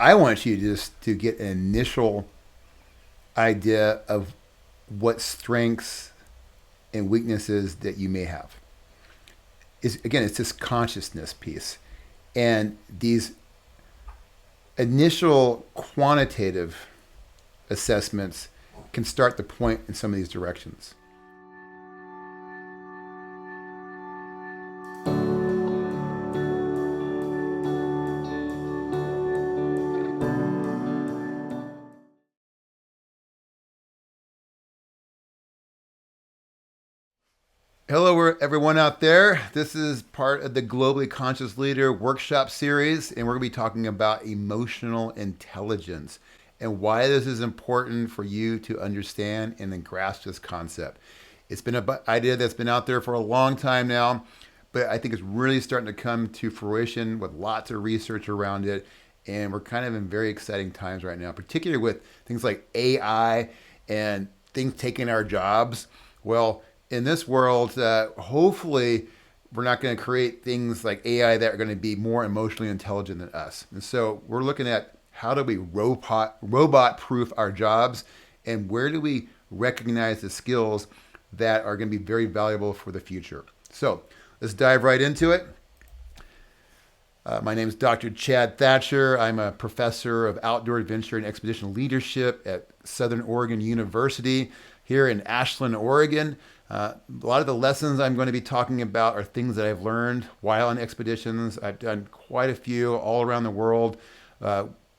I want you just to get an initial idea of what strengths and weaknesses that you may have. Again, it's this consciousness piece. And these initial quantitative assessments can start to point in some of these directions. Hello, everyone out there. This is part of the Globally Conscious Leader workshop series, and we're going to be talking about emotional intelligence and why this is important for you to understand and then grasp this concept. It's been an idea that's been out there for a long time now, but I think it's really starting to come to fruition with lots of research around it, and we're kind of in very exciting times right now, particularly with things like AI and things taking our jobs. Well, in this world, hopefully we're not going to create things like AI that are going to be more emotionally intelligent than us. And so we're looking at how do we robot proof our jobs, and where do we recognize the skills that are going to be very valuable for the future. So let's dive right into it. My name is Dr. Chad Thatcher. I'm a professor of outdoor adventure and expedition leadership at Southern Oregon University here in Ashland, Oregon. A lot of the lessons I'm going to be talking about are things that I've learned while on expeditions. I've done quite a few all around the world.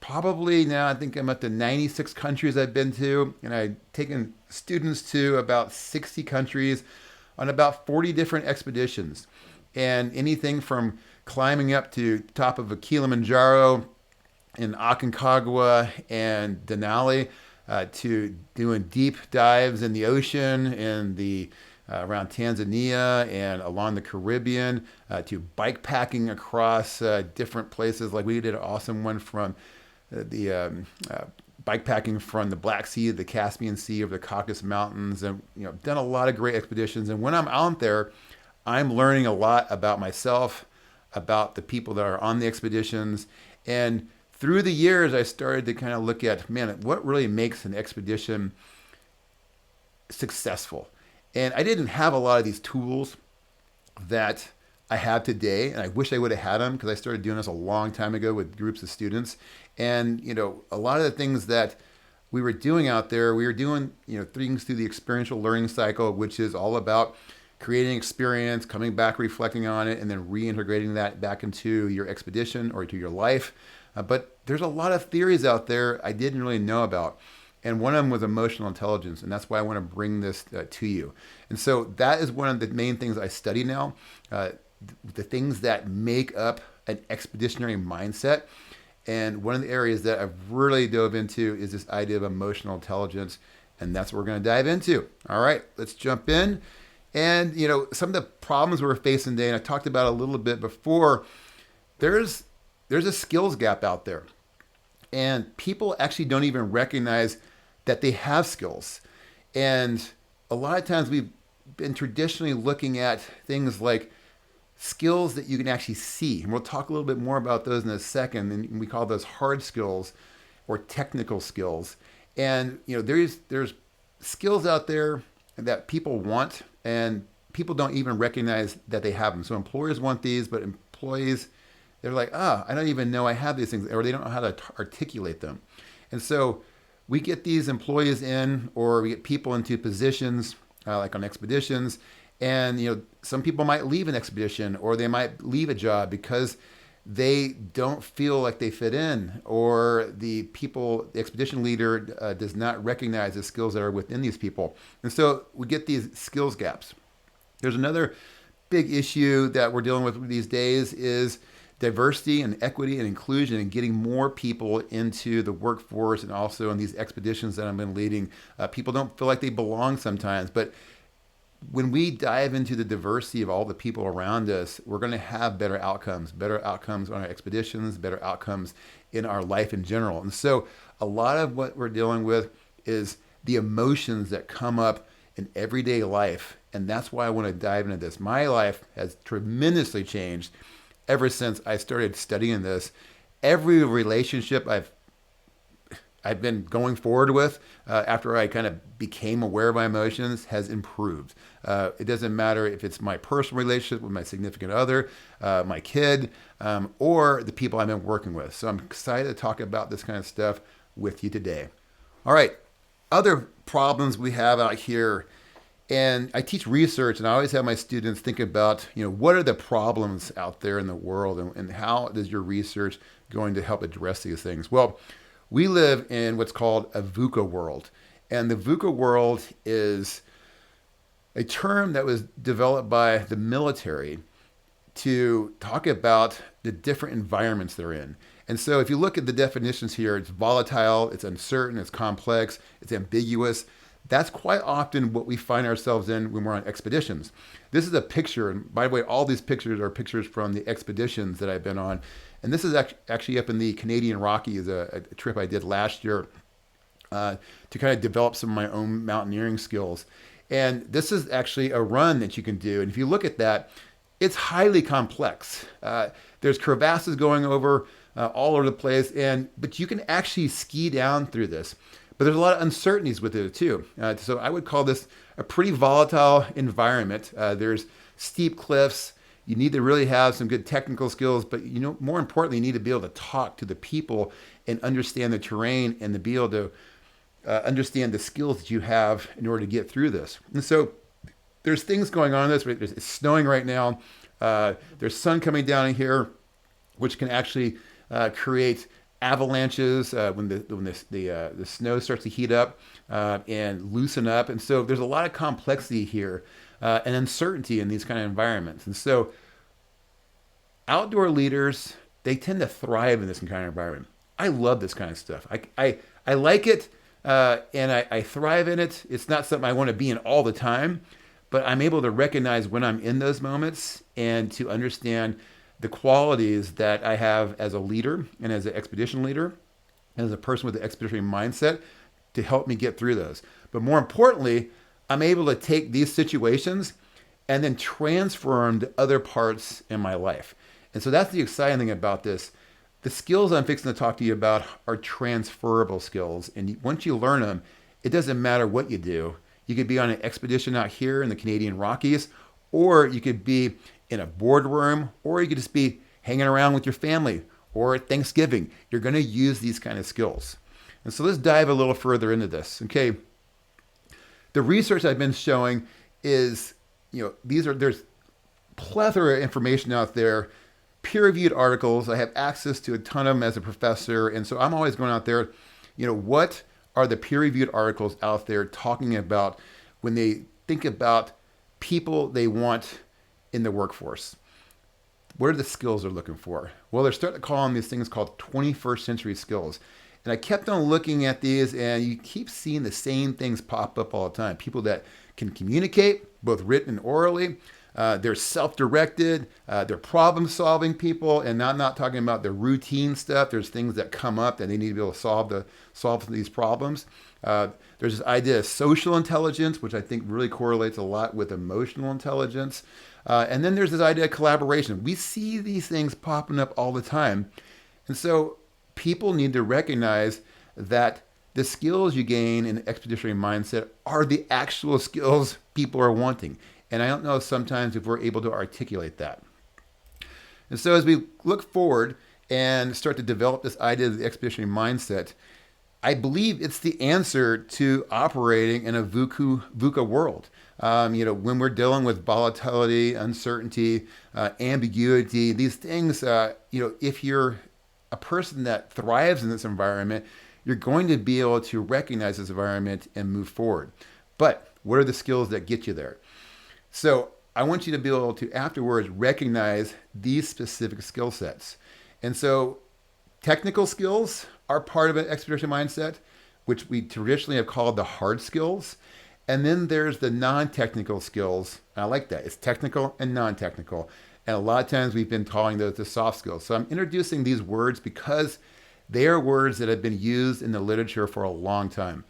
Probably now I think I'm up to 96 countries I've been to, and I've taken students to about 60 countries on about 40 different expeditions. And anything from climbing up to top of a Kilimanjaro in Aconcagua and Denali, to doing deep dives in the ocean in the around Tanzania and along the Caribbean, to bike packing across different places. Like we did an awesome one from the bike packing from the Black Sea to the Caspian Sea over the Caucasus Mountains, and done a lot of great expeditions. And when I'm out there, I'm learning a lot about myself, about the people that are on the expeditions, and through the years, I started to kind of look at, what really makes an expedition successful? And I didn't have a lot of these tools that I have today, and I wish I would have had them because I started doing this a long time ago with groups of students. And, a lot of the things that we were doing out there, we were doing, things through the experiential learning cycle, which is all about creating experience, coming back, reflecting on it, and then reintegrating that back into your expedition or to your life. But there's a lot of theories out there I didn't really know about. And one of them was emotional intelligence. And that's why I want to bring this to you. And so that is one of the main things I study now, the things that make up an expeditionary mindset. And one of the areas that I've really dove into is this idea of emotional intelligence. And that's what we're going to dive into. All right, let's jump in. And, some of the problems we're facing today, and I talked about a little bit before, there's a skills gap out there. And people actually don't even recognize that they have skills. And a lot of times we've been traditionally looking at things like skills that you can actually see. And we'll talk a little bit more about those in a second. And we call those hard skills or technical skills. And, there's skills out there that people want, and people don't even recognize that they have them. So employers want these, but employees, they're like, I don't even know I have these things, or they don't know how to articulate them. And so we get these employees in, or we get people into positions like on expeditions, and some people might leave an expedition, or they might leave a job because they don't feel like they fit in, or the expedition leader does not recognize the skills that are within these people. And so we get these skills gaps. There's another big issue that we're dealing with these days is diversity and equity and inclusion, and getting more people into the workforce, and also in these expeditions that I've been leading. People don't feel like they belong sometimes, but when we dive into the diversity of all the people around us, we're going to have better outcomes on our expeditions, better outcomes in our life in general. And so a lot of what we're dealing with is the emotions that come up in everyday life. And that's why I want to dive into this. My life has tremendously changed ever since I started studying this. every relationship I've been going forward with after I kind of became aware of my emotions has improved. It doesn't matter if it's my personal relationship with my significant other, my kid, or the people I've been working with. So I'm excited to talk about this kind of stuff with you today. All right, other problems we have out here, and I teach research, and I always have my students think about, what are the problems out there in the world, and how is your research going to help address these things? Well, we live in what's called a VUCA world. And the VUCA world is a term that was developed by the military to talk about the different environments they're in. And so if you look at the definitions here, it's volatile, it's uncertain, it's complex, it's ambiguous. That's quite often what we find ourselves in when we're on expeditions. This is a picture, and by the way, all these pictures are pictures from the expeditions that I've been on. And this is actually up in the Canadian Rockies, a trip I did last year to kind of develop some of my own mountaineering skills. And this is actually a run that you can do. And if you look at that, it's highly complex. There's crevasses going over all over the place, but you can actually ski down through this. But there's a lot of uncertainties with it too. So I would call this a pretty volatile environment. There's steep cliffs. You need to really have some good technical skills, but more importantly, you need to be able to talk to the people and understand the terrain and to be able to understand the skills that you have in order to get through this. And so there's things going on in this. It's snowing right now. There's sun coming down in here, which can actually create avalanches when the snow starts to heat up and loosen up. And so there's a lot of complexity here and uncertainty in these kind of environments. And so outdoor leaders, they tend to thrive in this kind of environment. I love this kind of stuff. I like it and I thrive in it. It's not something I want to be in all the time, but I'm able to recognize when I'm in those moments and to understand the qualities that I have as a leader and as an expedition leader, and as a person with an expeditionary mindset to help me get through those. But more importantly, I'm able to take these situations and then transfer them to other parts in my life. And so that's the exciting thing about this. The skills I'm fixing to talk to you about are transferable skills. And once you learn them, it doesn't matter what you do. You could be on an expedition out here in the Canadian Rockies, or you could be in a boardroom, or you could just be hanging around with your family or at Thanksgiving. You're going to use these kind of skills. And so let's dive a little further into this. Okay. The research I've been showing is, there's plethora of information out there, peer-reviewed articles. I have access to a ton of them as a professor. And so I'm always going out there, what are the peer-reviewed articles out there talking about when they think about people they want in the workforce? What are the skills they're looking for? Well, they're starting to call on these things called 21st century skills. And I kept on looking at these, and you keep seeing the same things pop up all the time. People that can communicate, both written and orally. They're self-directed. They're problem-solving people, and I'm not talking about the routine stuff. There's things that come up that they need to be able to solve these problems. There's this idea of social intelligence, which I think really correlates a lot with emotional intelligence. And then there's this idea of collaboration. We see these things popping up all the time. And so people need to recognize that the skills you gain in expeditionary mindset are the actual skills people are wanting. And I don't know sometimes if we're able to articulate that. And so as we look forward and start to develop this idea of the expeditionary mindset, I believe it's the answer to operating in a VUCA world. When we're dealing with volatility, uncertainty, ambiguity, these things, if you're a person that thrives in this environment, you're going to be able to recognize this environment and move forward. But what are the skills that get you there? So I want you to be able to afterwards recognize these specific skill sets. And so technical skills are part of an expeditionary mindset, which we traditionally have called the hard skills. And then there's the non-technical skills. I like that. It's technical and non-technical. And a lot of times we've been calling those the soft skills. So I'm introducing these words because they are words that have been used in the literature for a long time.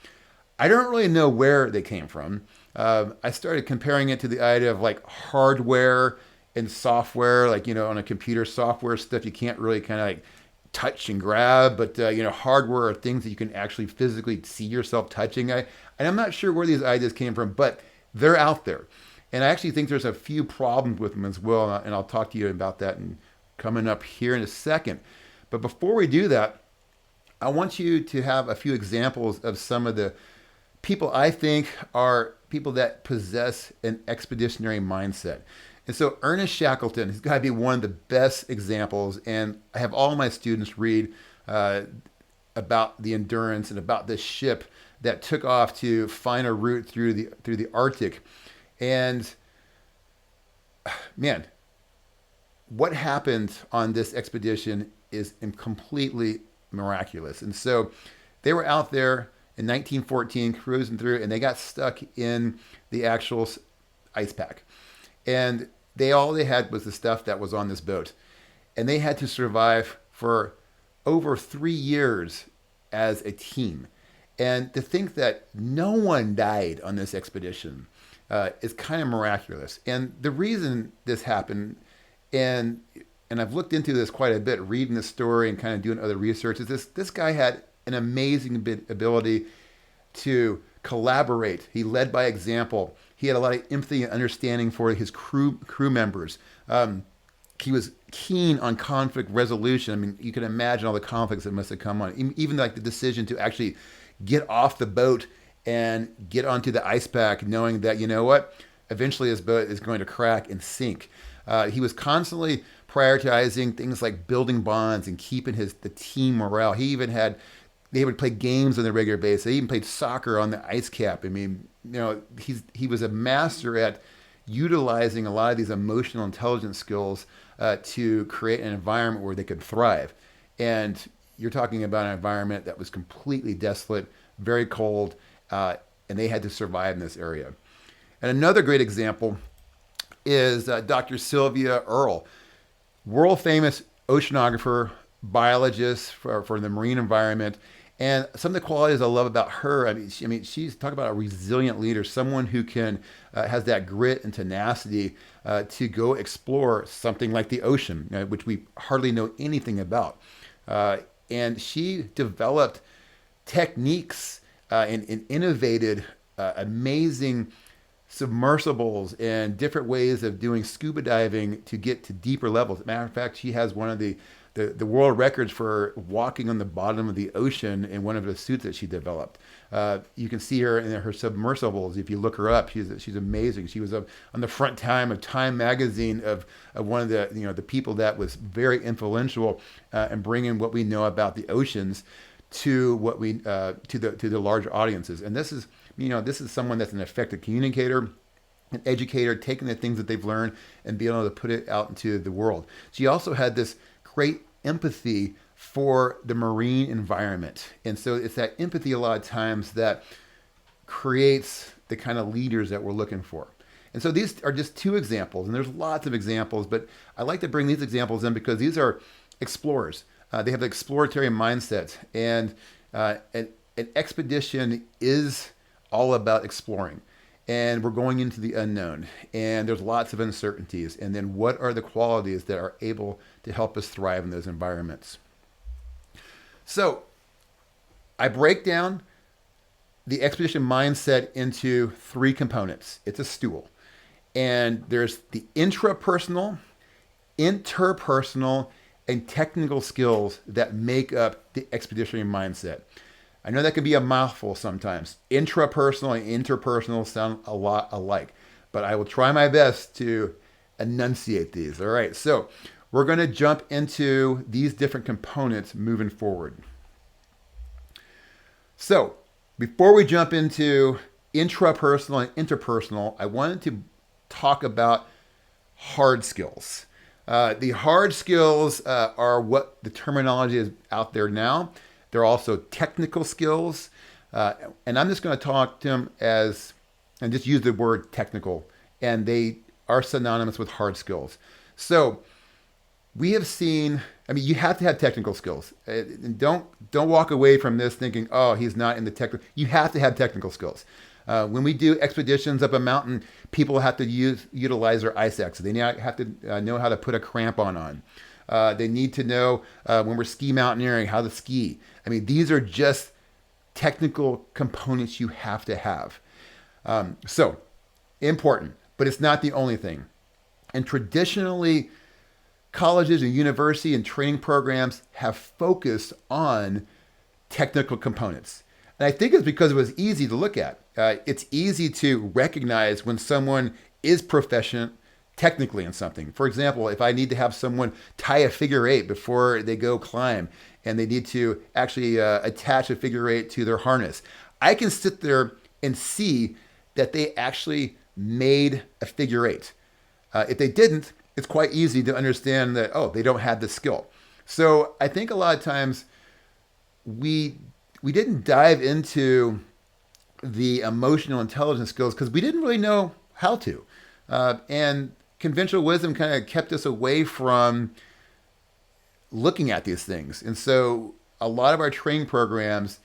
I don't really know where they came from. I started comparing it to the idea of like hardware and software, like, on a computer software stuff, you can't really kind of like touch and grab, but hardware are things that you can actually physically see yourself touching. And I'm not sure where these ideas came from, but they're out there. And I actually think there's a few problems with them as well, and I'll talk to you about that coming up here in a second. But before we do that, I want you to have a few examples of some of the people I think are people that possess an expeditionary mindset. And so Ernest Shackleton has got to be one of the best examples. And I have all my students read about the Endurance and about this ship that took off to find a route through the Arctic. And man, what happened on this expedition is completely miraculous. And so they were out there in 1914 cruising through, and they got stuck in the actual ice pack. And all they had was the stuff that was on this boat. And they had to survive for over 3 years as a team. And to think that no one died on this expedition is kind of miraculous. And the reason this happened, and I've looked into this quite a bit, reading the story and kind of doing other research, is this guy had an amazing ability to collaborate. He led by example. He had a lot of empathy and understanding for his crew members. He was keen on conflict resolution. I mean, you can imagine all the conflicts that must have come on. Even like the decision to actually get off the boat and get onto the ice pack, knowing that, you know what, eventually his boat is going to crack and sink. He was constantly prioritizing things like building bonds and keeping the team morale. They would play games on a regular basis. They even played soccer on the ice cap. I mean, he was a master at utilizing a lot of these emotional intelligence skills to create an environment where they could thrive. And you're talking about an environment that was completely desolate, very cold, and they had to survive in this area. And another great example is Dr. Sylvia Earle, world famous oceanographer, biologist for the marine environment. And some of the qualities I love about her, she's talking about a resilient leader, someone who has that grit and tenacity to go explore something like the ocean, which we hardly know anything about. And she developed techniques and innovated amazing submersibles and different ways of doing scuba diving to get to deeper levels. As a matter of fact, she has one of the world records for walking on the bottom of the ocean in one of the suits that she developed. You can see her in her submersibles. If you look her up, she's amazing. She was on the front of Time magazine of one of the people that was very influential in bringing what we know about the oceans to the larger audiences. And this is someone that's an effective communicator, an educator, taking the things that they've learned and being able to put it out into the world. She also had this great empathy for the marine environment. And so it's that empathy a lot of times that creates the kind of leaders that we're looking for. And so these are just two examples, and there's lots of examples, but I like to bring these examples in because these are explorers. They have the exploratory mindset, and an expedition is all about exploring. And we're going into the unknown, and there's lots of uncertainties. And then what are the qualities that are able to help us thrive in those environments? So I break down the expedition mindset into 3 components. It's a stool. And there's the intrapersonal, interpersonal, and technical skills that make up the expeditionary mindset. I know that can be a mouthful sometimes. Intrapersonal and interpersonal sound a lot alike, but I will try my best to enunciate these. All right, so we're going to jump into these different components moving forward. So before we jump into intrapersonal and interpersonal, I wanted to talk about hard skills. The hard skills are what the terminology is out there now. They're also technical skills. And I'm just going to talk to them and just use the word technical. And they are synonymous with hard skills. So we have seen, you have to have technical skills. And don't walk away from this thinking, oh, he's not in the technical. You have to have technical skills. When we do expeditions up a mountain, people have to utilize their ice axes. They have to know how to put a crampon on. They need to know when we're ski mountaineering how to ski. I mean, these are just technical components you have to have. So important, but it's not the only thing. And traditionally, colleges and university and training programs have focused on technical components. And I think it's because it was easy to look at. It's easy to recognize when someone is proficient technically in something. For example, if I need to have someone tie a figure eight before they go climb and they need to actually attach a figure eight to their harness, I can sit there and see that they actually made a figure eight. If they didn't, it's quite easy to understand that, oh, they don't have the skill. So I think a lot of times we didn't dive into the emotional intelligence skills because we didn't really know how to. And conventional wisdom kind of kept us away from looking at these things. And so a lot of our training programs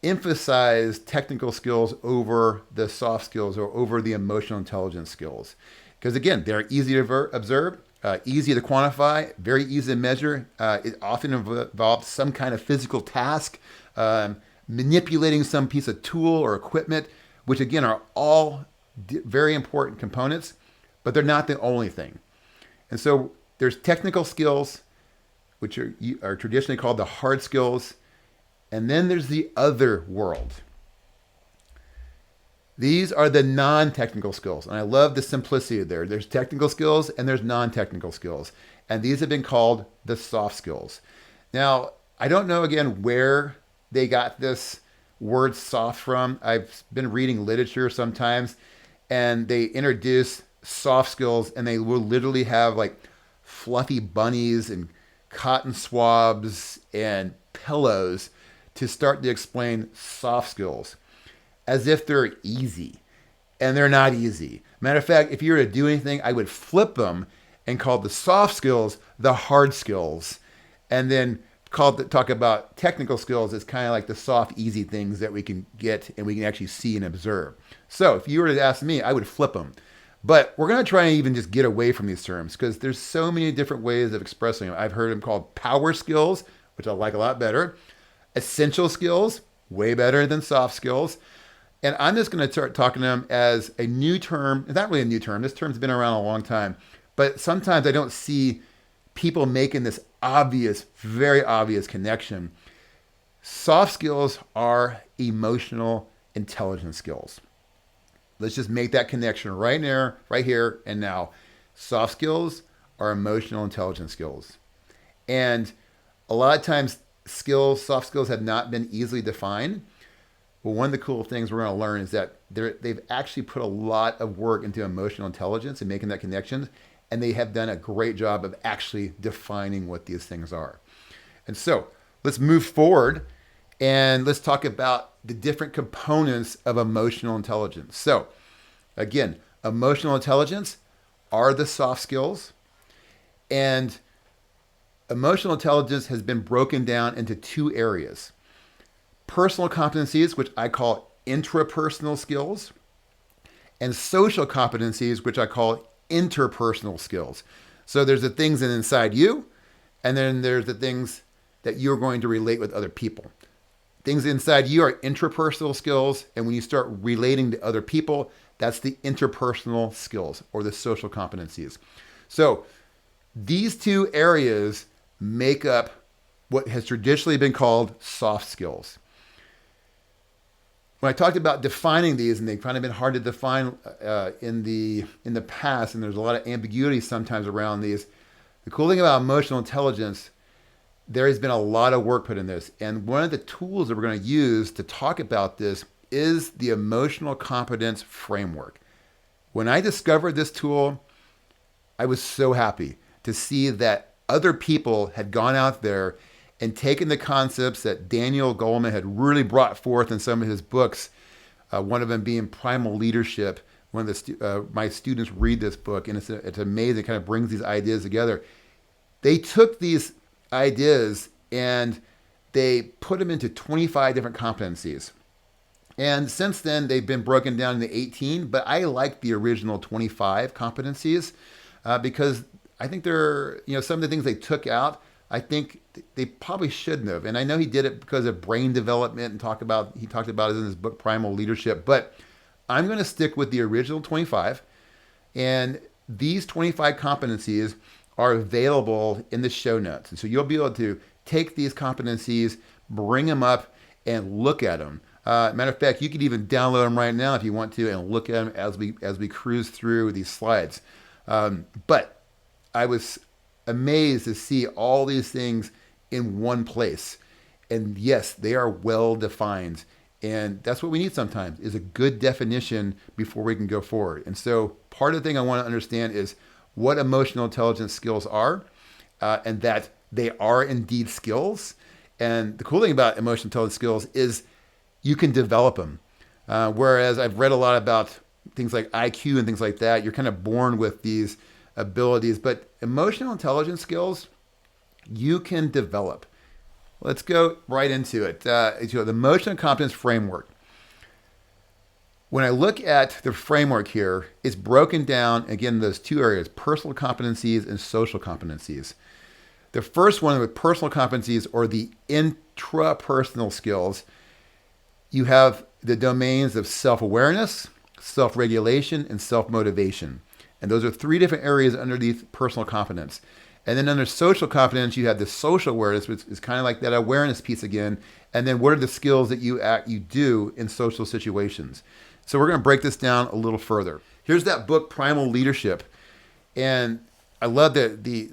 emphasize technical skills over the soft skills or over the emotional intelligence skills. Because again, they're easy to observe, easy to quantify, very easy to measure. It often involves some kind of physical task, manipulating some piece of tool or equipment, which again are all very important components, but they're not the only thing. And so there's technical skills, which are traditionally called the hard skills. And then there's the other world. These are the non-technical skills. And I love the simplicity there. There's technical skills and there's non-technical skills. And these have been called the soft skills. Now, I don't know, again, where they got this word soft from. I've been reading literature sometimes, and they introduce soft skills, and they will literally have like fluffy bunnies and cotton swabs and pillows to start to explain soft skills as if they're easy. And they're not easy. Matter of fact, if you were to do anything, I would flip them and call the soft skills the hard skills. And then talk about technical skills as kind of like the soft, easy things that we can get and we can actually see and observe. So if you were to ask me, I would flip them. But we're going to try and even just get away from these terms because there's so many different ways of expressing them. I've heard them called power skills, which I like a lot better. Essential skills, way better than soft skills. And I'm just going to start talking to them as a new term. It's not really a new term. This term's been around a long time. But sometimes I don't see people making this obvious, very obvious connection. Soft skills are emotional intelligence skills. Let's just make that connection right there, right here and now. Soft skills are emotional intelligence skills. And a lot of times soft skills have not been easily defined. Well, one of the cool things we're going to learn is that they've actually put a lot of work into emotional intelligence and making that connection. And they have done a great job of actually defining what these things are. And so let's move forward and let's talk about the different components of emotional intelligence. So again, emotional intelligence are the soft skills. And emotional intelligence has been broken down into two areas. Personal competencies, which I call intrapersonal skills, and social competencies, which I call interpersonal skills. So there's the things inside you, and then there's the things that you're going to relate with other people. Things inside you are intrapersonal skills, and when you start relating to other people, that's the interpersonal skills or the social competencies. So these two areas make up what has traditionally been called soft skills. When I talked about defining these, and they've kind of been hard to define in the past, and there's a lot of ambiguity sometimes around these. The cool thing about emotional intelligence, there has been a lot of work put in this. And one of the tools that we're going to use to talk about this is the emotional competence framework. When I discovered this tool, I was so happy to see that other people had gone out there and taken the concepts that Daniel Goleman had really brought forth in some of his books, one of them being Primal Leadership. One of my students read this book, and it's amazing. It kind of brings these ideas together. They took these ideas and they put them into 25 different competencies. And since then, they've been broken down into 18, but I like the original 25 competencies because I think they're, some of the things they took out, I think they probably shouldn't have. And I know he did it because of brain development and he talked about it in his book, Primal Leadership. But I'm going to stick with the original 25. And these 25 competencies are available in the show notes. And so you'll be able to take these competencies, bring them up, and look at them. Matter of fact, you could even download them right now if you want to, and look at them as we cruise through these slides. But I was amazed to see all these things in one place. And yes, they are well defined. And that's what we need sometimes, is a good definition before we can go forward. And so part of the thing I want to understand is what emotional intelligence skills are, and that they are indeed skills. And the cool thing about emotional intelligence skills is you can develop them. Whereas I've read a lot about things like IQ and things like that. You're kind of born with these abilities, but emotional intelligence skills, you can develop. Let's go right into it. The emotional competence framework. When I look at the framework here, it's broken down, again, those two areas, personal competencies and social competencies. The first one with personal competencies, or the intrapersonal skills, you have the domains of self-awareness, self-regulation, and self-motivation. And those are three different areas underneath personal competence. And then under social competence, you have the social awareness, which is kind of like that awareness piece again. And then what are the skills that you do in social situations? So we're going to break this down a little further. Here's that book, Primal Leadership. And I love the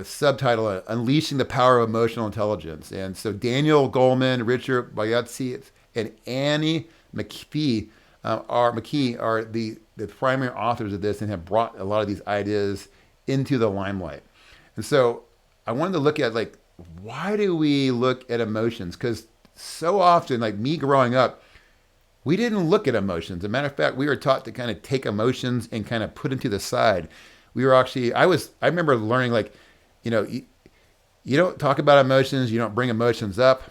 subtitle, Unleashing the Power of Emotional Intelligence. And so Daniel Goleman, Richard Bayatsi, and Annie McKee are the primary authors of this and have brought a lot of these ideas into the limelight. And so I wanted to look at, why do we look at emotions? Because so often, like me growing up, we didn't look at emotions. As a matter of fact, we were taught to kind of take emotions and kind of put them to the side. We were actually, I remember learning, you don't talk about emotions, you don't bring emotions up.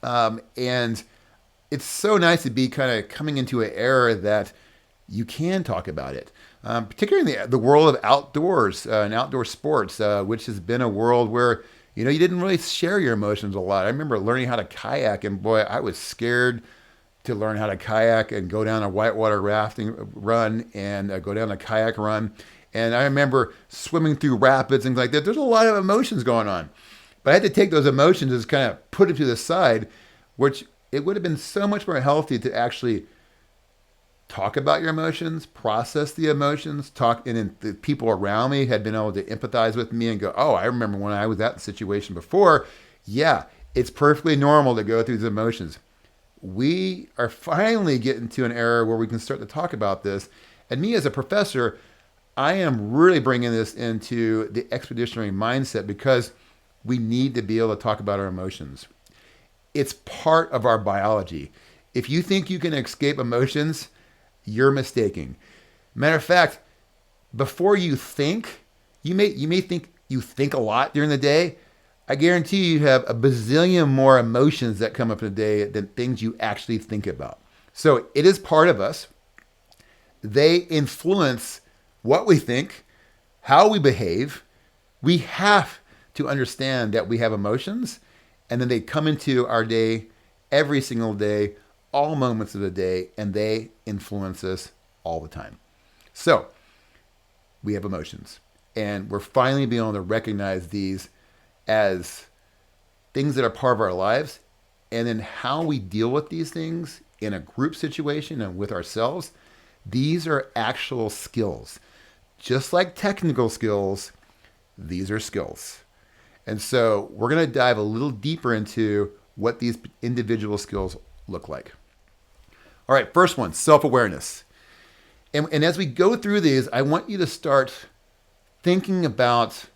And it's so nice to be kind of coming into an era that you can talk about it. Particularly in the world of outdoors and outdoor sports, which has been a world where, you didn't really share your emotions a lot. I remember learning how to kayak, and boy, I was scared to learn how to kayak and go down a whitewater rafting run and go down a kayak run. And I remember swimming through rapids and things like that. There's a lot of emotions going on. But I had to take those emotions and kind of put them to the side, which it would have been so much more healthy to actually talk about your emotions, process the emotions, and then the people around me had been able to empathize with me and go, oh, I remember when I was at the situation before. Yeah, it's perfectly normal to go through these emotions. We are finally getting to an era where we can start to talk about this. And me as a professor, I am really bringing this into the expeditionary mindset because we need to be able to talk about our emotions. It's part of our biology. If you think you can escape emotions, you're mistaken. Matter of fact, before you think, you may think you think a lot during the day. I guarantee you have a bazillion more emotions that come up in a day than things you actually think about. So it is part of us. They influence what we think, how we behave. We have to understand that we have emotions, and then they come into our day every single day, all moments of the day, and they influence us all the time. So we have emotions, and we're finally being able to recognize these as things that are part of our lives, and then how we deal with these things in a group situation and with ourselves. These are actual skills. Just like technical skills, these are skills. And so we're going to dive a little deeper into what these individual skills look like. All right, first one, self-awareness. And as we go through these, I want you to start thinking about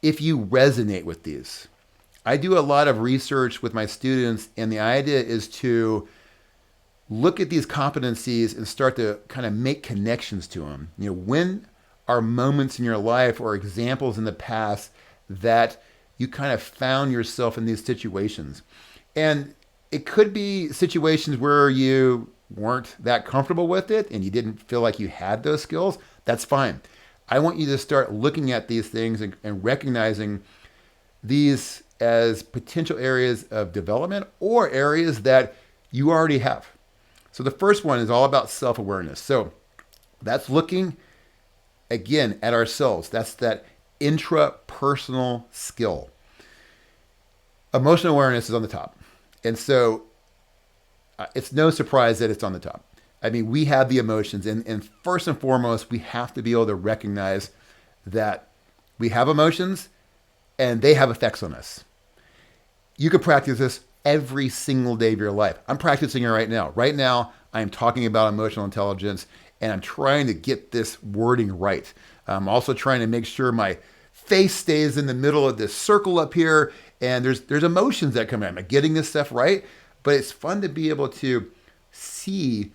if you resonate with these. I do a lot of research with my students, and the idea is to look at these competencies and start to kind of make connections to them. When are moments in your life or examples in the past that you kind of found yourself in these situations? And it could be situations where you weren't that comfortable with it and you didn't feel like you had those skills. That's fine. I want you to start looking at these things and recognizing these as potential areas of development or areas that you already have. So the first one is all about self-awareness. So that's looking again at ourselves. That's that intrapersonal skill. Emotional awareness is on the top. And so it's no surprise that it's on the top. I mean, we have the emotions, and first and foremost, we have to be able to recognize that we have emotions and they have effects on us. You can practice this every single day of your life. I'm practicing it right now. Right now, I am talking about emotional intelligence, and I'm trying to get this wording right. I'm also trying to make sure my face stays in the middle of this circle up here, and there's emotions that come in. I'm getting this stuff right, but it's fun to be able to see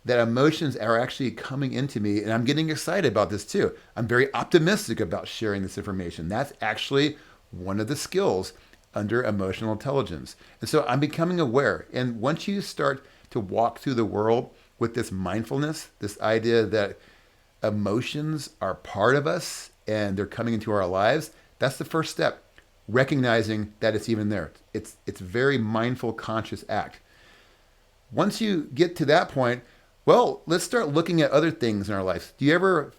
that emotions are actually coming into me, and I'm getting excited about this too. I'm very optimistic about sharing this information. That's actually one of the skills under emotional intelligence. And so I'm becoming aware. And once you start to walk through the world with this mindfulness, this idea that emotions are part of us and they're coming into our lives, that's the first step. Recognizing that it's even there. It's a very mindful, conscious act. Once you get to that point, well, let's start looking at other things in our life. Do you ever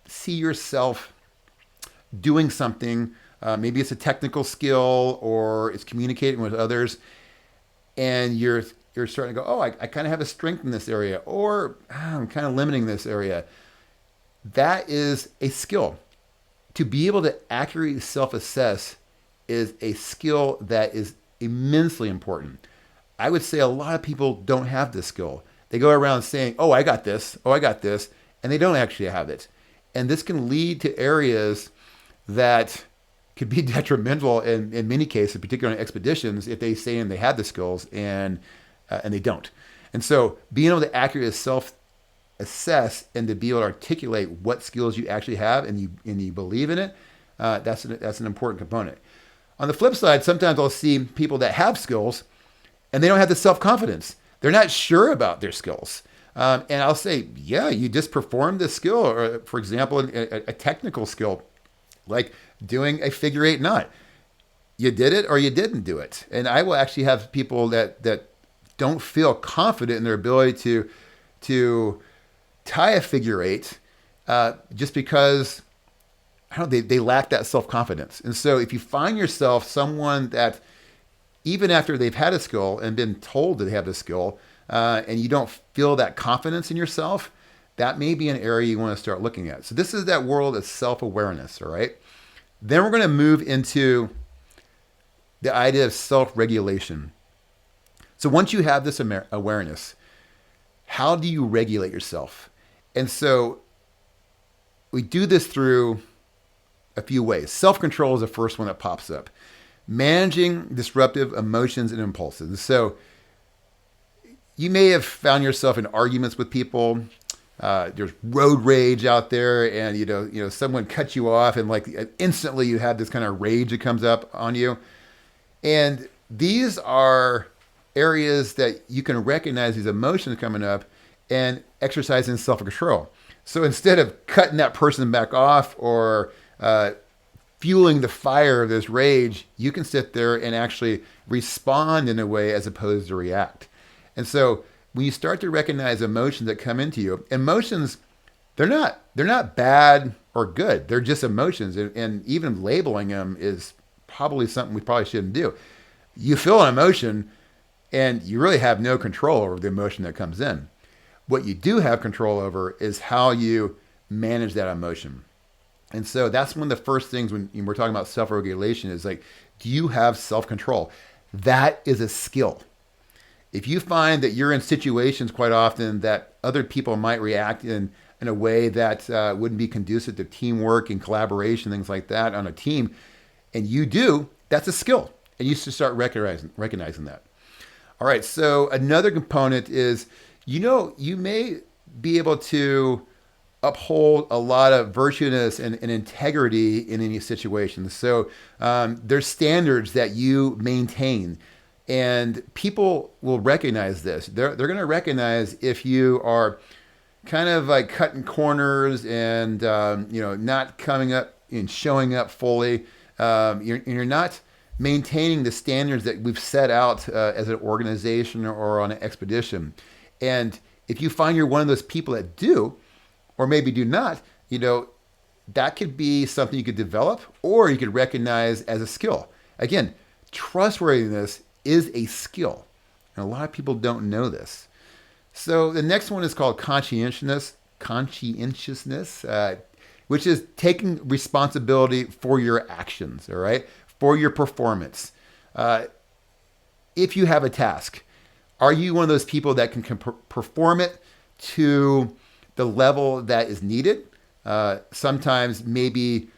see yourself doing something? Maybe it's a technical skill or it's communicating with others, and you're starting to go, oh, I kind of have a strength in this area, or I'm kind of limiting this area. That is a skill. To be able to accurately self-assess is a skill that is immensely important. I would say a lot of people don't have this skill. They go around saying, oh, I got this, and they don't actually have it. And this can lead to areas that could be detrimental in many cases, particularly on expeditions, if they say they have the skills and they don't. And so being able to accurately self-assess and to be able to articulate what skills you actually have and you believe in it, that's an important component. On the flip side, sometimes I'll see people that have skills and they don't have the self-confidence. They're not sure about their skills. And I'll say, yeah, you just performed this skill, or for example, a technical skill, like doing a figure eight knot. You did it or you didn't do it. And I will actually have people that don't feel confident in their ability to tie a figure eight just because they lack that self-confidence. And so if you find yourself someone that even after they've had a skill and been told that they have the skill, and you don't feel that confidence in yourself, that may be an area you want to start looking at. So this is that world of self-awareness, all right? Then we're going to move into the idea of self-regulation. So once you have this awareness, how do you regulate yourself? And so we do this through a few ways. Self-control is the first one that pops up. Managing disruptive emotions and impulses. And so you may have found yourself in arguments with people. There's road rage out there, and you know someone cuts you off, and like instantly you have this kind of rage that comes up on you. And these are areas that you can recognize these emotions coming up and exercising self-control. So instead of cutting that person back off or fueling the fire of this rage, you can sit there and actually respond in a way as opposed to react. And so when you start to recognize emotions that come into you, emotions, they're not bad or good. They're just emotions. And even labeling them is probably something we probably shouldn't do. You feel an emotion and you really have no control over the emotion that comes in. What you do have control over is how you manage that emotion. And so that's one of the first things when we're talking about self-regulation is like, do you have self-control? That is a skill. If you find that you're in situations quite often that other people might react in a way that wouldn't be conducive to teamwork and collaboration, things like that on a team, and you do, that's a skill. And you should start recognizing that. All right, so another component is, you may be able to uphold a lot of virtuousness and integrity in any situation. So there's standards that you maintain, and people will recognize this. They're going to recognize if you are kind of like cutting corners and not coming up and showing up fully. You're not maintaining the standards that we've set out as an organization or on an expedition. And if you find you're one of those people that do, or maybe do not, that could be something you could develop or you could recognize as a skill. Again, trustworthiness is a skill. And a lot of people don't know this. So the next one is called conscientiousness, which is taking responsibility for your actions, all right, for your performance. If you have a task, are you one of those people that can perform it to the level that is needed? Sometimes maybe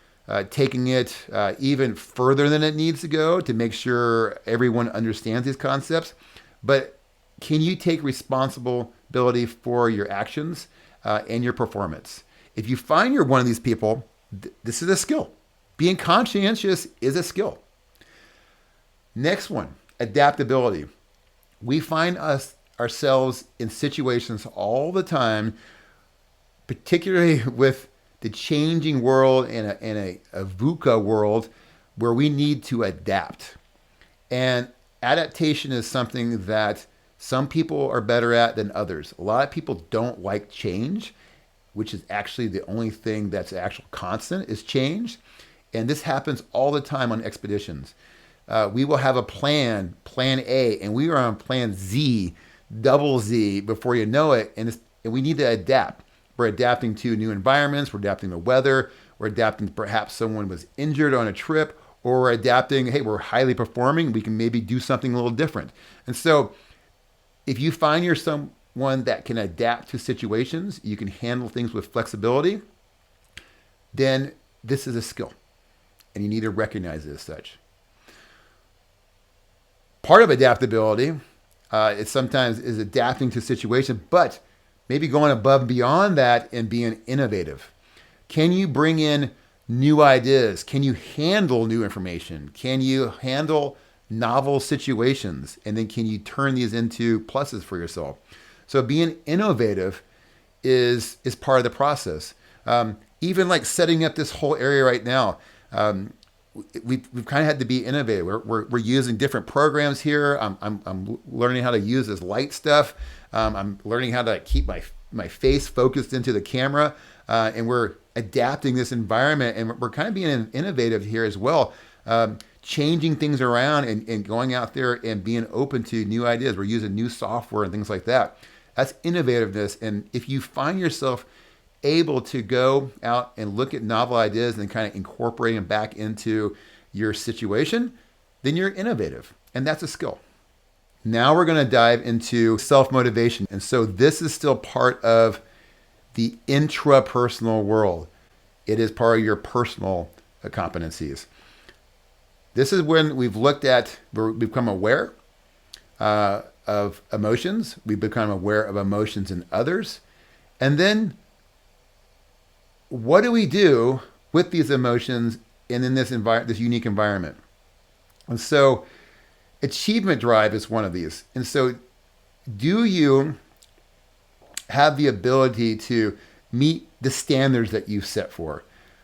taking it even further than it needs to go to make sure everyone understands these concepts. But can you take responsibility for your actions and your performance? If you find you're one of these people, this is a skill. Being conscientious is a skill. Next one, adaptability. We find ourselves in situations all the time, particularly with the changing world and a VUCA world, where we need to adapt. And adaptation is something that some people are better at than others. A lot of people don't like change, which is actually the only thing that's actual constant is change. And this happens all the time on expeditions. We will have a plan A, and we are on plan Z, double Z, before you know it. And we need to adapt. We're adapting to new environments. We're adapting to weather. We're adapting to perhaps someone was injured on a trip, or we're adapting, hey, we're highly performing. We can maybe do something a little different. And so if you find you're someone that can adapt to situations, you can handle things with flexibility, then this is a skill. And you need to recognize it as such. Part of adaptability is sometimes adapting to situations, but maybe going above and beyond that and being innovative. Can you bring in new ideas? Can you handle new information? Can you handle novel situations? And then can you turn these into pluses for yourself? So being innovative is part of the process. Even like setting up this whole area right now, we've kind of had to be innovative. We're using different programs here. I'm learning how to use this light stuff. I'm learning how to keep my face focused into the camera, and we're adapting this environment, and we're kind of being innovative here as well, changing things around and going out there and being open to new ideas. We're using new software and things like that. That's innovativeness. And if you find yourself able to go out and look at novel ideas and kind of incorporate them back into your situation, then you're innovative. And that's a skill. Now we're going to dive into self-motivation. And so this is still part of the intrapersonal world. It is part of your personal competencies. This is when we've become aware of emotions. We've become aware of emotions in others. And then what do we do with these emotions and in this unique environment? And so achievement drive is one of these. And so do you have the ability to meet the standards that you've set for?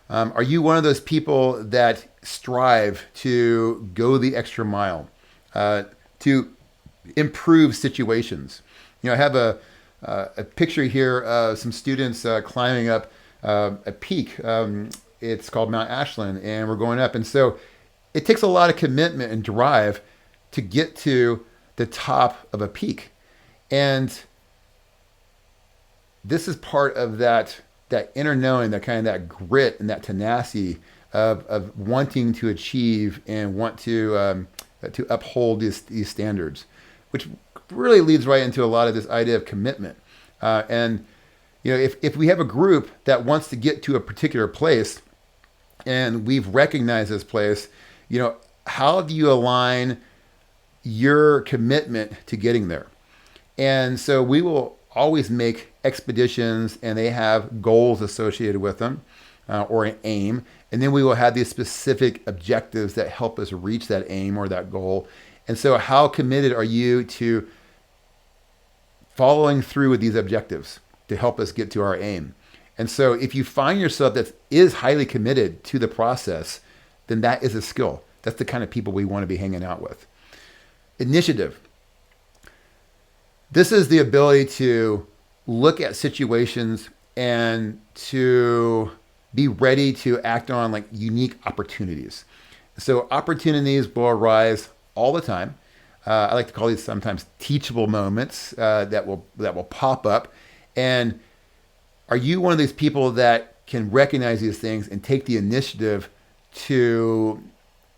Are you one of those people that strive to go the extra mile, to improve situations? I have a picture here of some students climbing up a peak. It's called Mount Ashland, and we're going up. And so it takes a lot of commitment and drive to get to the top of a peak. And this is part of that inner knowing, that kind of that grit and that tenacity of wanting to achieve and want to uphold these standards, which really leads right into a lot of this idea of commitment. And if we have a group that wants to get to a particular place, and we've recognized this place, how do you align your commitment to getting there? And so we will always make expeditions, and they have goals associated with them, or an aim. And then we will have these specific objectives that help us reach that aim or that goal. And so how committed are you to following through with these objectives? to help us get to our aim. And so if you find yourself that is highly committed to the process, then that is a skill. That's the kind of people we want to be hanging out with. Initiative. This is the ability to look at situations and to be ready to act on like unique opportunities. So opportunities will arise all the time. I like to call these sometimes teachable moments that will pop up. And are you one of these people that can recognize these things and take the initiative to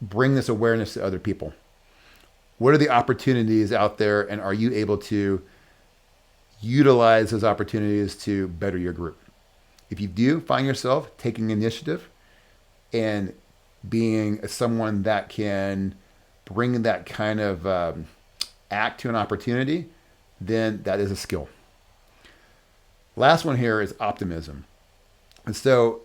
bring this awareness to other people? What are the opportunities out there, and are you able to utilize those opportunities to better your group? If you do find yourself taking initiative and being someone that can bring that kind of act to an opportunity, then that is a skill. Last one here is optimism. And so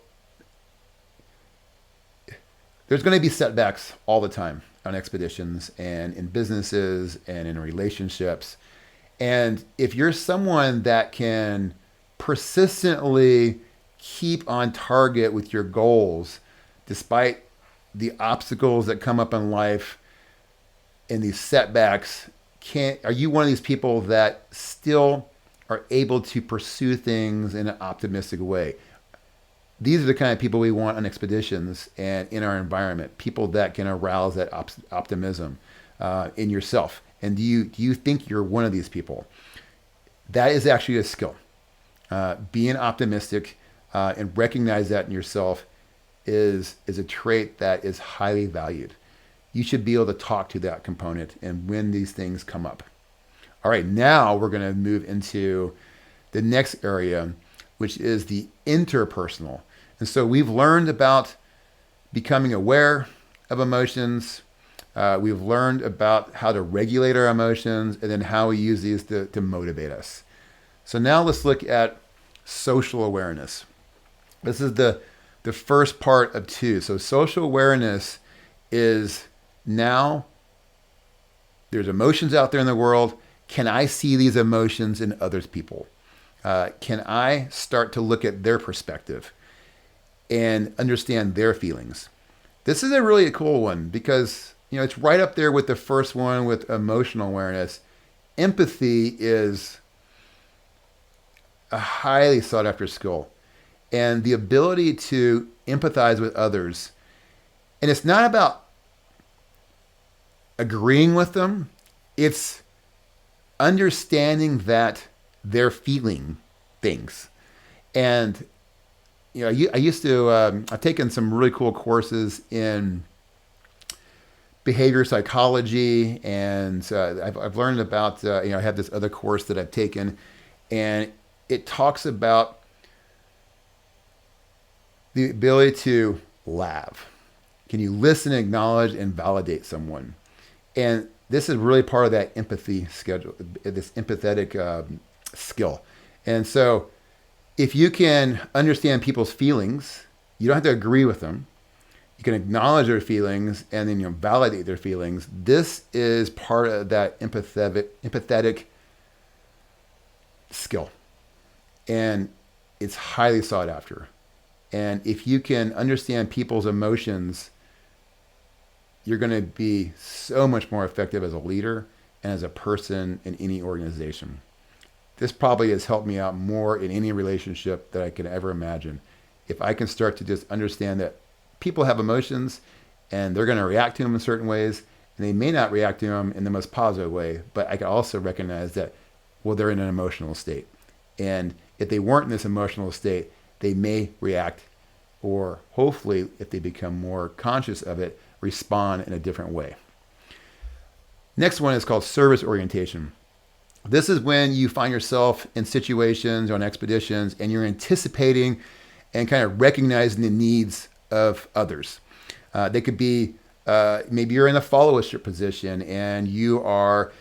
there's going to be setbacks all the time on expeditions and in businesses and in relationships. And if you're someone that can persistently keep on target with your goals, despite the obstacles that come up in life and these setbacks, are you one of these people that still are able to pursue things in an optimistic way? These are the kind of people we want on expeditions and in our environment, people that can arouse that optimism in yourself. And do you think you're one of these people? That is actually a skill. Being optimistic and recognize that in yourself is a trait that is highly valued. You should be able to talk to that component and when these things come up. All right, now we're going to move into the next area, which is the interpersonal. And so we've learned about becoming aware of emotions. We've learned about how to regulate our emotions and then how we use these to motivate us. So now let's look at social awareness. This is the first part of two. So social awareness is now there's emotions out there in the world. Can I see these emotions in other people? Can I start to look at their perspective and understand their feelings? This is a really cool one because, it's right up there with the first one with emotional awareness. Empathy is a highly sought after skill, and the ability to empathize with others. And it's not about agreeing with them. It's understanding that they're feeling things. And, I used to, I've taken some really cool courses in behavior psychology, and I've learned about, I have this other course that I've taken, and it talks about the ability to laugh. Can you listen, acknowledge, and validate someone? And this is really part of that empathy schedule, this empathetic skill. And so if you can understand people's feelings, you don't have to agree with them. You can acknowledge their feelings and then validate their feelings. This is part of that empathetic skill. And it's highly sought after. And if you can understand people's emotions, you're going to be so much more effective as a leader and as a person in any organization. This probably has helped me out more in any relationship that I can ever imagine. If I can start to just understand that people have emotions and they're going to react to them in certain ways, and they may not react to them in the most positive way, but I can also recognize that, they're in an emotional state. And if they weren't in this emotional state, they may react, or hopefully, if they become more conscious of it, respond in a different way. Next one is called service orientation. This is when you find yourself in situations or on expeditions and you're anticipating and kind of recognizing the needs of others. They could be, maybe you're in a followership position and you are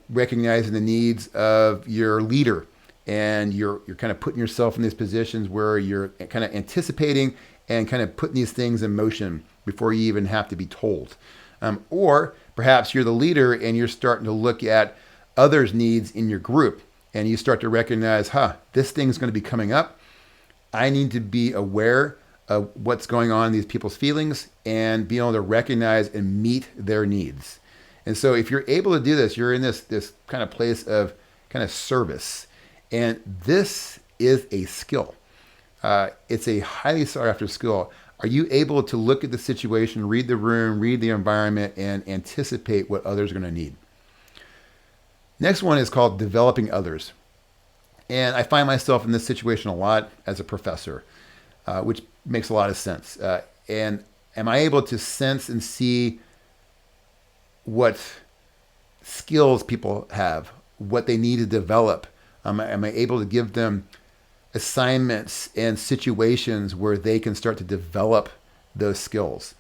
recognizing the needs of your leader, and you're kind of putting yourself in these positions where you're kind of anticipating and kind of putting these things in motion before you even have to be told. Or perhaps you're the leader and you're starting to look at others' needs in your group and you start to recognize, this thing's going to be coming up. I need to be aware of what's going on in these people's feelings and be able to recognize and meet their needs. And so if you're able to do this, you're in this kind of place of kind of service. And this is a skill. It's a highly sought after skill. Are you able to look at the situation, read the room, read the environment, and anticipate what others are going to need? Next one is called developing others. And I find myself in this situation a lot as a professor, which makes a lot of sense. And am I able to sense and see what skills people have, what they need to develop? Am I able to give them assignments and situations where they can start to develop those skills?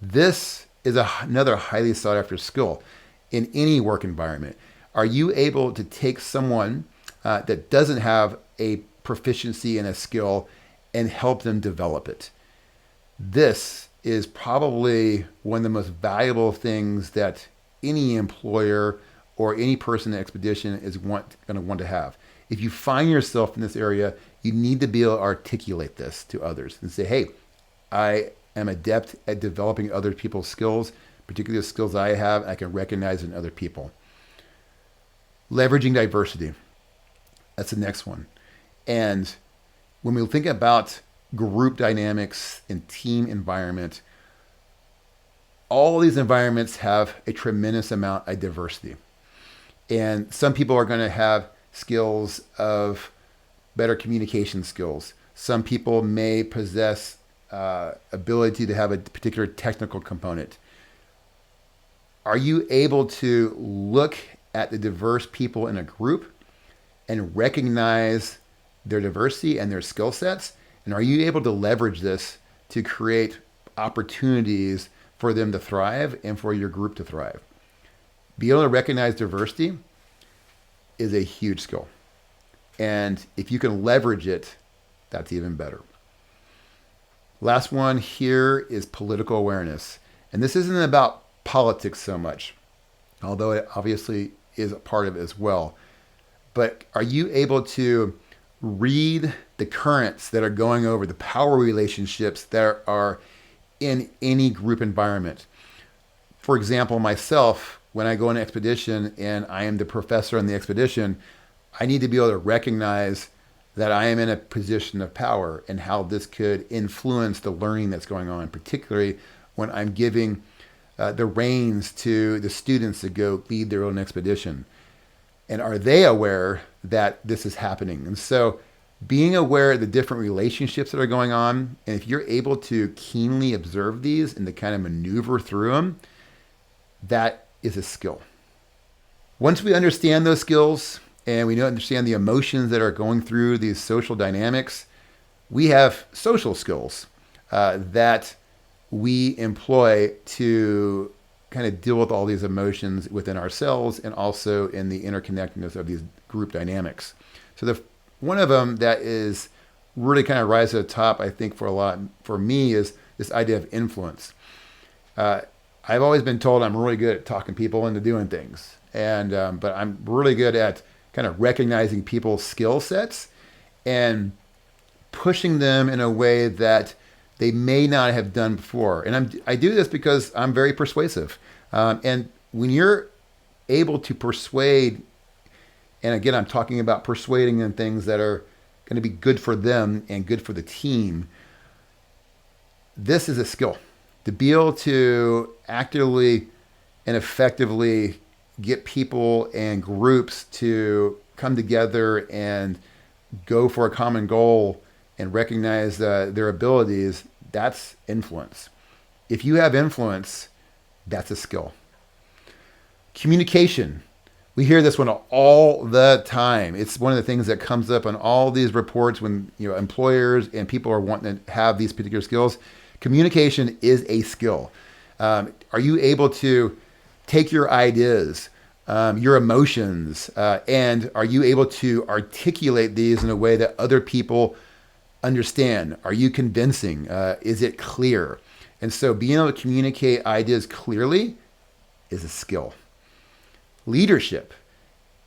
This is another highly sought after skill in any work environment. Are you able to take someone that doesn't have a proficiency in a skill and help them develop it? This is probably one of the most valuable things that any employer or any person in the expedition is going to want to have. If you find yourself in this area, you need to be able to articulate this to others and say, hey, I am adept at developing other people's skills, particularly the skills I have, I can recognize in other people. Leveraging diversity. That's the next one. And when we think about group dynamics and team environment, all these environments have a tremendous amount of diversity. And some people are going to have skills of better communication skills. Some people may possess ability to have a particular technical component. Are you able to look at the diverse people in a group and recognize their diversity and their skill sets? And are you able to leverage this to create opportunities for them to thrive and for your group to thrive? Be able to recognize diversity is a huge skill. And if you can leverage it, that's even better. Last one here is political awareness. And this isn't about politics so much, although it obviously is a part of it as well. But are you able to read the currents that are going over the power relationships that are in any group environment? For example, myself, when I go on an expedition and I am the professor on the expedition, I need to be able to recognize that I am in a position of power and how this could influence the learning that's going on, particularly when I'm giving the reins to the students to go lead their own expedition. And are they aware that this is happening? And so being aware of the different relationships that are going on, and if you're able to keenly observe these and to kind of maneuver through them, that is a skill. Once we understand those skills and we understand the emotions that are going through these social dynamics, we have social skills that we employ to kind of deal with all these emotions within ourselves and also in the interconnectedness of these group dynamics. So one of them that is really kind of rise to the top, I think for me is this idea of influence. I've always been told I'm really good at talking people into doing things, but I'm really good at kind of recognizing people's skill sets and pushing them in a way that they may not have done before. And I do this because I'm very persuasive. And when you're able to persuade, and again, I'm talking about persuading in things that are going to be good for them and good for the team, this is a skill. To be able to actively and effectively get people and groups to come together and go for a common goal and recognize their abilities, that's influence. If you have influence, that's a skill. Communication. We hear this one all the time. It's one of the things that comes up on all these reports when employers and people are wanting to have these particular skills. Communication is a skill. Are you able to take your ideas, your emotions, and are you able to articulate these in a way that other people understand? Are you convincing? Is it clear? And so being able to communicate ideas clearly is a skill. Leadership.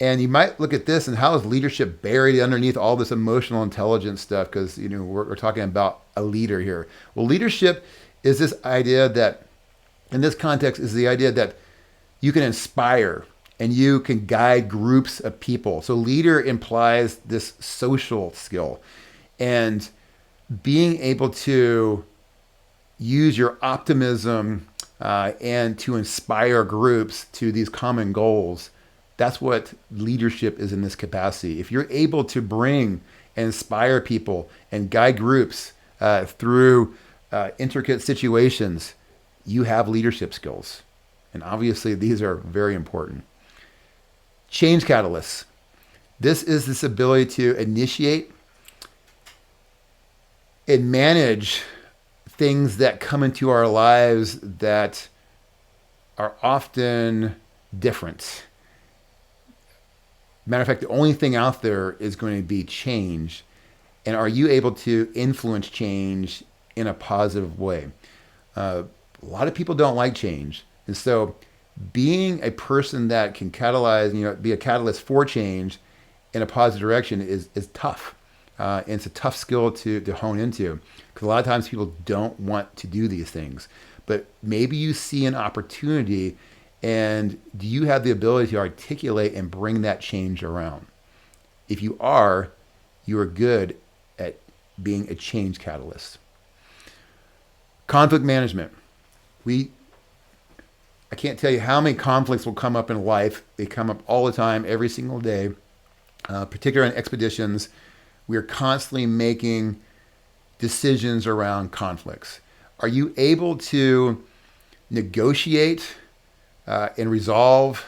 And you might look at this and how is leadership buried underneath all this emotional intelligence stuff? Because we're talking about a leader here. Well, leadership is this idea that, in this context, is the idea that you can inspire and you can guide groups of people. So leader implies this social skill, and being able to use your optimism and to inspire groups to these common goals. That's what leadership is in this capacity. If you're able to bring and inspire people and guide groups through intricate situations, you have leadership skills. And obviously, these are very important. Change catalysts. This is this ability to initiate and manage things that come into our lives that are often different. Matter of fact, the only thing out there is going to be change. And are you able to influence change in a positive way? A lot of people don't like change. And so being a person that can catalyze, be a catalyst for change in a positive direction is tough. And it's a tough skill to hone into, because a lot of times people don't want to do these things. But maybe you see an opportunity, and do you have the ability to articulate and bring that change around? If you are good at being a change catalyst. Conflict management. I can't tell you how many conflicts will come up in life. They come up all the time, every single day, particularly on expeditions. We are constantly making decisions around conflicts. Are you able to negotiate and resolve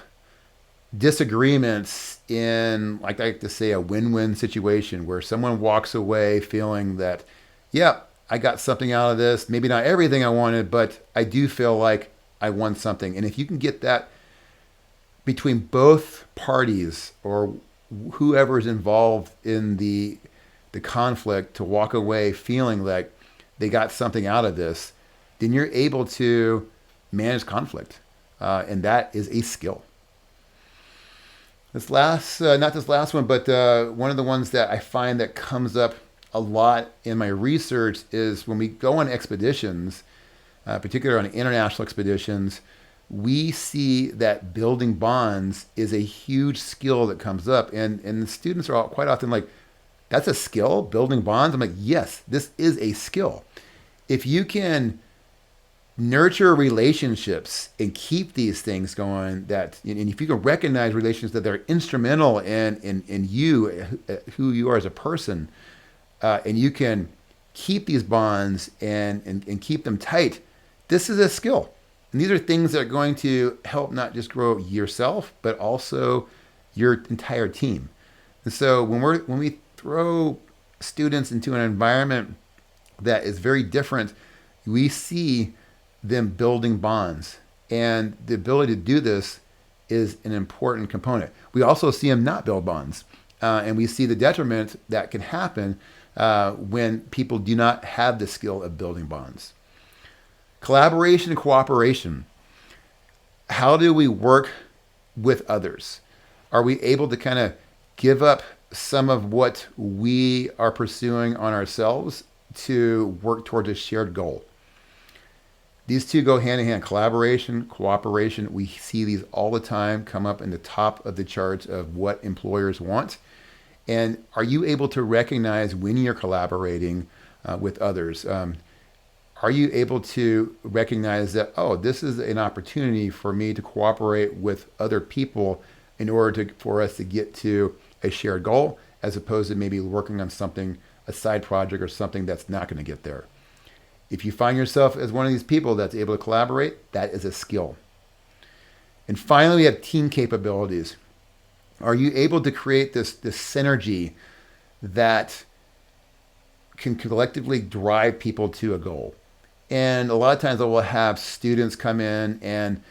disagreements in, like I like to say, a win-win situation where someone walks away feeling that, yeah, I got something out of this, maybe not everything I wanted, but I do feel like I won something. And if you can get that between both parties or whoever is involved in the conflict to walk away feeling like they got something out of this, then you're able to manage conflict. And that is a skill. This last, not this last one, but one of the ones that I find that comes up a lot in my research is when we go on expeditions, particularly on international expeditions, we see that building bonds is a huge skill that comes up. And the students are quite often like, that's a skill, building bonds? I'm like, yes, this is a skill. If you can nurture relationships and keep these things going, and if you can recognize relations that are instrumental in you, who you are as a person, and you can keep these bonds and keep them tight, this is a skill. And these are things that are going to help not just grow yourself, but also your entire team. And so when we throw students into an environment that is very different, we see them building bonds. And the ability to do this is an important component. We also see them not build bonds. And we see the detriment that can happen when people do not have the skill of building bonds. Collaboration and cooperation. How do we work with others? Are we able to kind of give up some of what we are pursuing on ourselves to work towards a shared goal? These two go hand in hand. Collaboration, cooperation. We see these all the time come up in the top of the charts of what employers want. And are you able to recognize when you're collaborating with others? Are you able to recognize that, oh, this is an opportunity for me to cooperate with other people in order for us to get to a shared goal, as opposed to maybe working on something, a side project or something that's not going to get there? If you find yourself as one of these people that's able to collaborate, that is a skill. And finally, we have team capabilities. Are you able to create this synergy that can collectively drive people to a goal? And a lot of times I will have students come in and,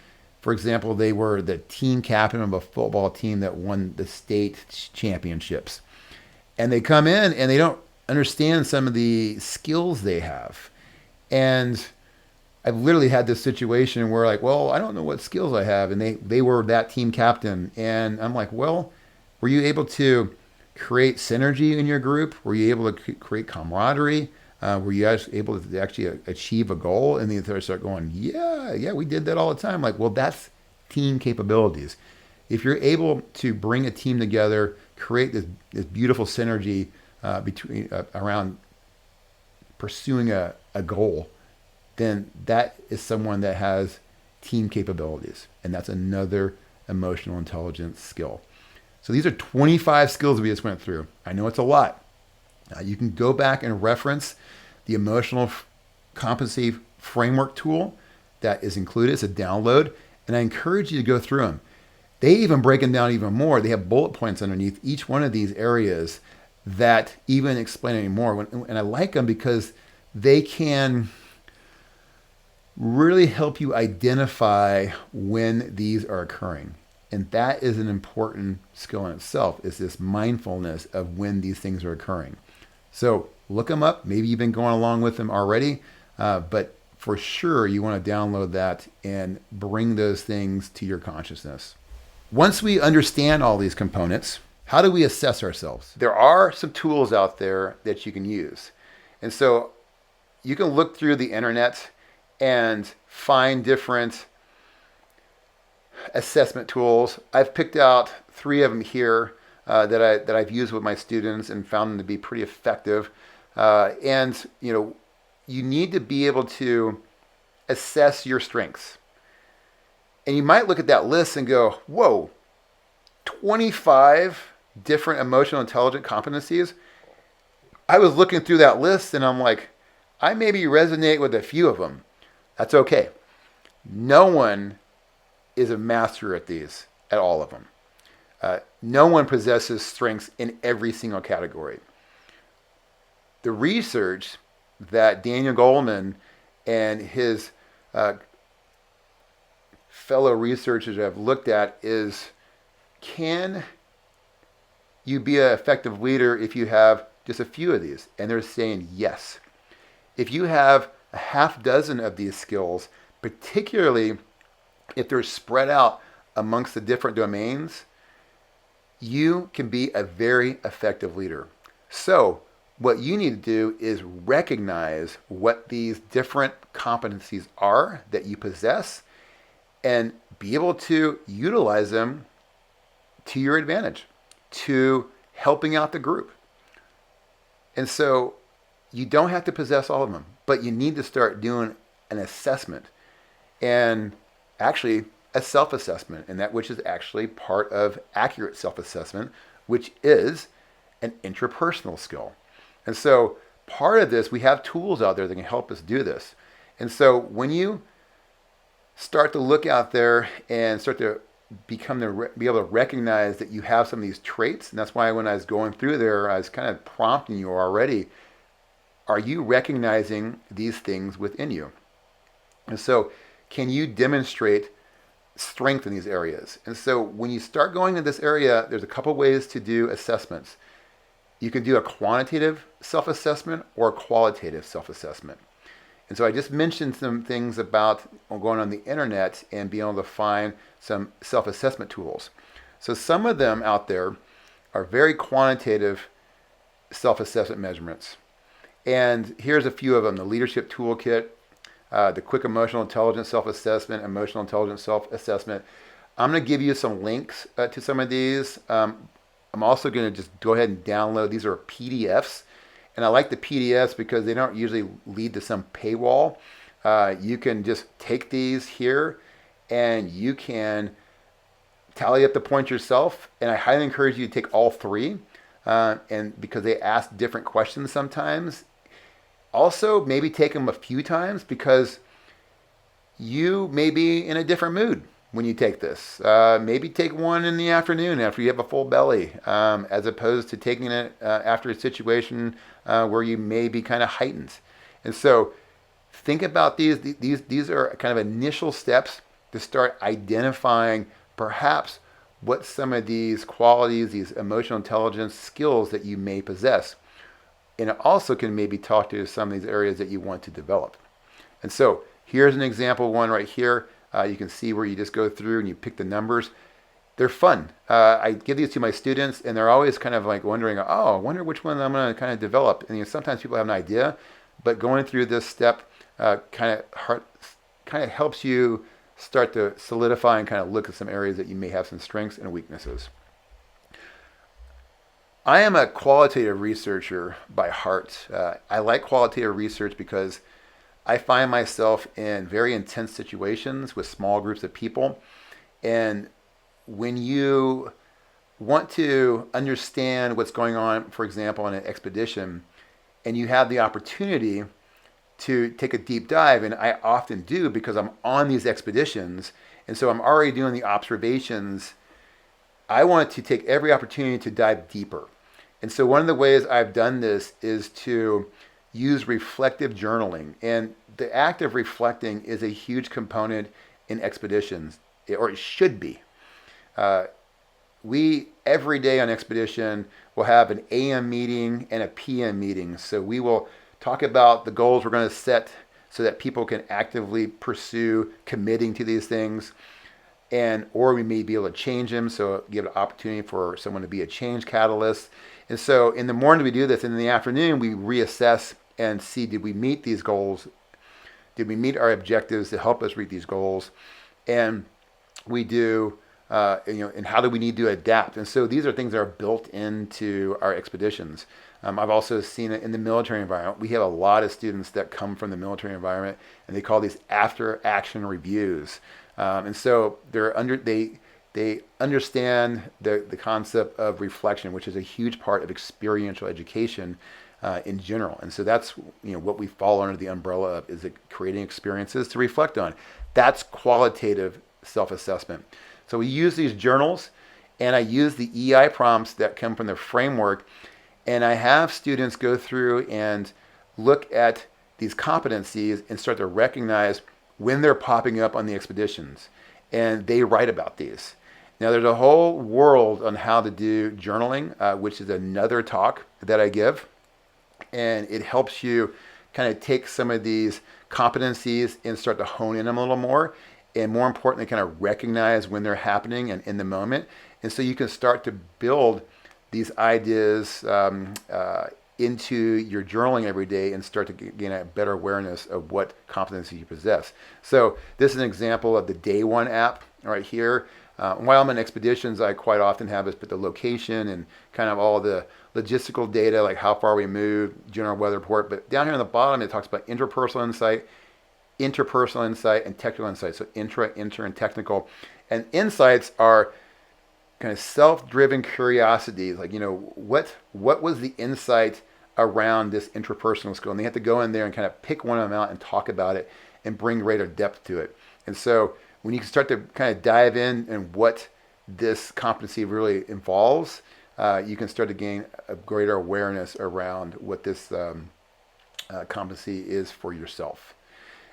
for example, they were the team captain of a football team that won the state championships. And they come in and they don't understand some of the skills they have. And I've literally had this situation where like, well, I don't know what skills I have. And they were that team captain. And I'm like, well, Were you able to create synergy in your group? Were you able to create camaraderie? Were you guys able to actually achieve a goal? And the others start going, yeah, we did that all the time. Like, well, that's team capabilities. If you're able to bring a team together, create this beautiful synergy between around pursuing a goal, then that is someone that has team capabilities. And that's another emotional intelligence skill. So these are 25 skills we just went through. I know it's a lot. You can go back and reference the emotional competency framework tool that is included. It's a download. And I encourage you to go through them. They even break them down even more. They have bullet points underneath each one of these areas that even explain any more. And I like them because they can really help you identify when these are occurring. And that is an important skill in itself, is this mindfulness of when these things are occurring. So look them up. Maybe you've been going along with them already, but for sure you want to download that and bring those things to your consciousness. Once we understand all these components, how do we assess ourselves? There are some tools out there that you can use. And so you can look through the internet and find different assessment tools. I've picked out 3 of them here that I've used with my students and found them to be pretty effective. And you need to be able to assess your strengths. And you might look at that list and go, whoa, 25 different emotional intelligence competencies. I was looking through that list and I'm like, I maybe resonate with a few of them. That's okay. No one is a master at these, at all of them. No one possesses strengths in every single category. The research that Daniel Goleman and his fellow researchers have looked at is, can you be an effective leader if you have just a few of these? And they're saying yes. If you have a half dozen of these skills, particularly if they're spread out amongst the different domains, you can be a very effective leader. So what you need to do is recognize what these different competencies are that you possess and be able to utilize them to your advantage, to helping out the group. And so you don't have to possess all of them, but you need to start doing an assessment and actually a self-assessment, and that which is actually part of accurate self-assessment, which is an intrapersonal skill. And so part of this, we have tools out there that can help us do this. And so when you start to look out there and start to be able to recognize that you have some of these traits, and that's why when I was going through there, I was kind of prompting you already, are you recognizing these things within you? And so can you demonstrate strength in these areas? And so when you start going in this area, there's a couple ways to do assessments. You can do a quantitative self-assessment or a qualitative self-assessment. And so I just mentioned some things about going on the internet and being able to find some self-assessment tools. So some of them out there are very quantitative self-assessment measurements. And here's a few of them: the Leadership Toolkit, the Quick Emotional Intelligence Self-Assessment, Emotional Intelligence Self-Assessment. I'm going to give you some links to some of these. I'm also going to just go ahead and download. These are PDFs. And I like the PDFs because they don't usually lead to some paywall. You can just take these here and you can tally up the points yourself. And I highly encourage you to take all 3, and because they ask different questions sometimes. Also, maybe take them a few times because you may be in a different mood when you take this. Maybe take one in the afternoon after you have a full belly, as opposed to taking it after a situation where you may be kind of heightened. And so think about these. These are kind of initial steps to start identifying perhaps what some of these qualities, these emotional intelligence skills that you may possess. And it also can maybe talk to some of these areas that you want to develop. And so here's an example one right here. You can see where you just go through and you pick the numbers. they're fun. I give these to my students, and they're always kind of like wondering, oh, I wonder which one I'm going to kind of develop. And sometimes people have an idea, but going through this step kind of helps you start to solidify and kind of look at some areas that you may have some strengths and weaknesses. I am a qualitative researcher by heart. I like qualitative research because I find myself in very intense situations with small groups of people. And when you want to understand what's going on, for example, on an expedition, and you have the opportunity to take a deep dive, and I often do because I'm on these expeditions, and so I'm already doing the observations. I want to take every opportunity to dive deeper. And so one of the ways I've done this is to use reflective journaling. And the act of reflecting is a huge component in expeditions, or it should be. Uh, we, every day on expedition, will have an AM meeting and a PM meeting. So we will talk about the goals we're going to set so that people can actively pursue committing to these things, and or we may be able to change them, so give an opportunity for someone to be a change catalyst. And so in the morning we do this, and in the afternoon we reassess and see, did we meet these goals? Did we meet our objectives to help us reach these goals? And we do, and how do we need to adapt? And so these are things that are built into our expeditions. I've also seen it in the military environment. We have a lot of students that come from the military environment, and they call these after-action reviews. And so they understand the concept of reflection, which is a huge part of experiential education in general. And so that's what we fall under the umbrella of, is it creating experiences to reflect on. That's qualitative self-assessment. So we use these journals, and I use the EI prompts that come from the framework, and I have students go through and look at these competencies and start to recognize when they're popping up on the expeditions. And they write about these. Now, there's a whole world on how to do journaling, which is another talk that I give. And it helps you kind of take some of these competencies and start to hone in them a little more. And more importantly, kind of recognize when they're happening and in the moment. And so you can start to build these ideas into your journaling every day and start to gain a better awareness of what competencies you possess. So this is an example of the Day One app right here. While I'm in expeditions, I quite often have us put the location and kind of all the logistical data, like how far we move, general weather report. But down here on the bottom, it talks about interpersonal insight, and technical insight. So inter, and technical. And insights are kind of self-driven curiosities, like, what was the insight around this interpersonal skill? And they have to go in there and kind of pick one of them out and talk about it and bring greater depth to it. And so when you can start to kind of dive in and what this competency really involves, you can start to gain a greater awareness around what this competency is for yourself.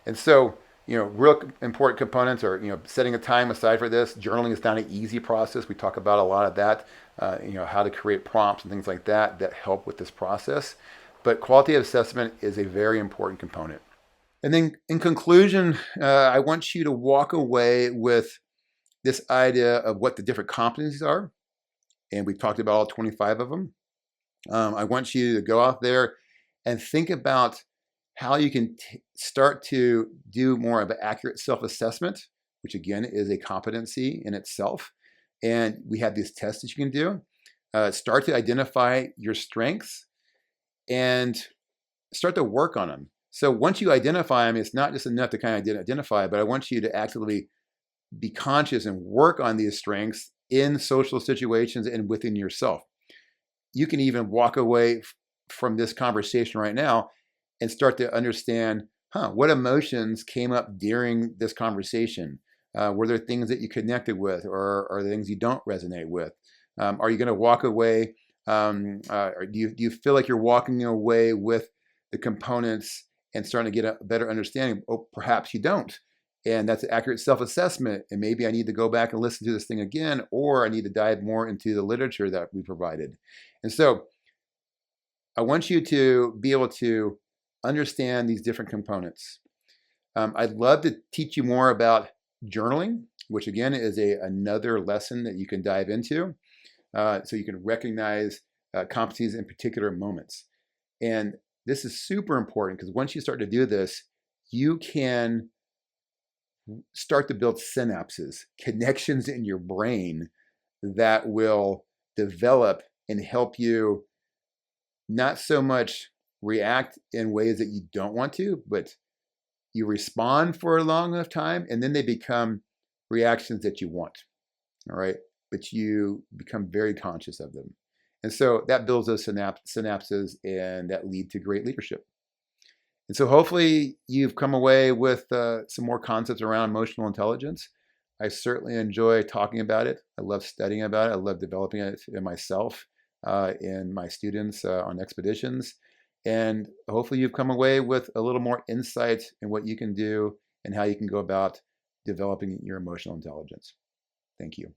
And so, real important components are, setting a time aside for this. Journaling is not an easy process. We talk about a lot of that, how to create prompts and things like that help with this process. But qualitative assessment is a very important component. And then in conclusion, I want you to walk away with this idea of what the different competencies are. And we've talked about all 25 of them. I want you to go out there and think about how you can start to do more of an accurate self-assessment, which again is a competency in itself. And we have these tests that you can do. Start to identify your strengths and start to work on them. So once you identify them, it's not just enough to kind of identify, but I want you to actively be conscious and work on these strengths in social situations and within yourself. You can even walk away from this conversation right now and start to understand, what emotions came up during this conversation? Were there things that you connected with, or are there things you don't resonate with? Are you going to walk away? Or do you feel like you're walking away with the components and starting to get a better understanding? Oh, perhaps you don't. And that's an accurate self-assessment. And maybe I need to go back and listen to this thing again, or I need to dive more into the literature that we provided. And so I want you to be able to understand these different components. I'd love to teach you more about journaling. which again is another lesson that you can dive into. So you can recognize competencies in particular moments. And this is super important because once you start to do this, you can start to build synapses, connections in your brain that will develop and help you not so much react in ways that you don't want to, but you respond for a long enough time and then they become reactions that you want. All right. But you become very conscious of them. And so that builds those synapses and that lead to great leadership. And so hopefully you've come away with some more concepts around emotional intelligence. I certainly enjoy talking about it. I love studying about it. I love developing it in myself, in my students on expeditions. And hopefully you've come away with a little more insight in what you can do and how you can go about developing your emotional intelligence. Thank you.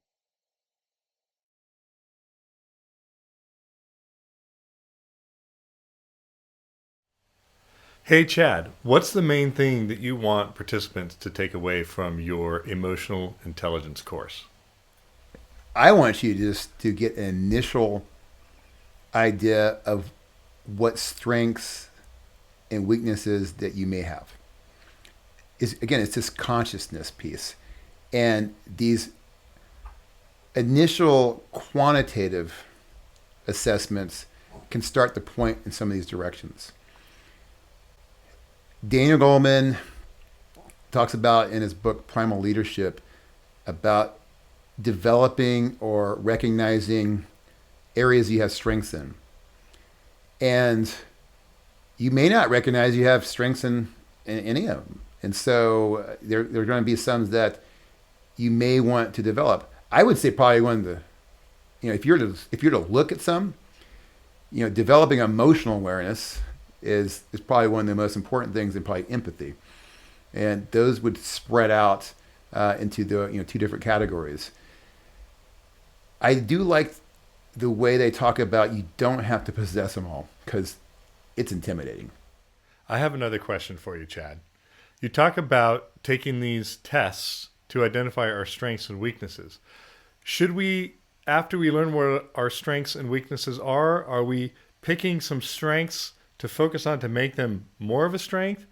Hey, Chad, what's the main thing that you want participants to take away from your emotional intelligence course? I want you just to get an initial idea of what strengths and weaknesses that you may have. Again, it's this consciousness piece. And these initial quantitative assessments can start to point in some of these directions. Daniel Goleman talks about in his book Primal Leadership about developing or recognizing areas you have strengths in. And you may not recognize you have strengths in any of them. And so there are going to be some that you may want to develop. I would say probably one of the, if you're to look at some, developing emotional awareness is probably one of the most important things, and probably empathy. And those would spread out into the two different categories. I do like the way they talk about you don't have to possess them all because it's intimidating. I have another question for you, Chad. You talk about taking these tests to identify our strengths and weaknesses. Should we, after we learn what our strengths and weaknesses are we picking some strengths to focus on to make them more of a strength?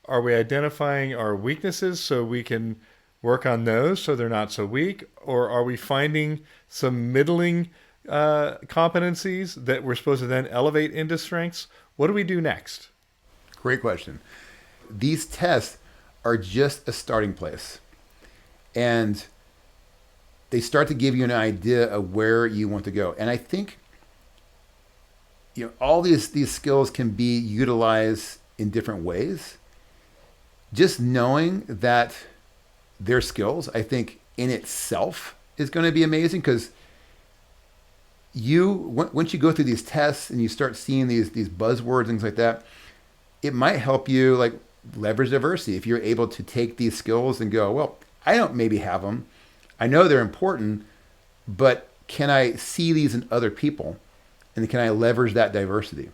Are we identifying our weaknesses so we can work on those so they're not so weak? Or are we finding some middling competencies that we're supposed to then elevate into strengths? What do we do next? Great question. These tests are just a starting place. And they start to give you an idea of where you want to go. And I think all these skills can be utilized in different ways. Just knowing that they're skills, I think in itself is going to be amazing because once you go through these tests and you start seeing these buzzwords, things like that, it might help you like leverage diversity. If you're able to take these skills and go, well, I don't maybe have them. I know they're important, but can I see these in other people? And can I leverage that diversity?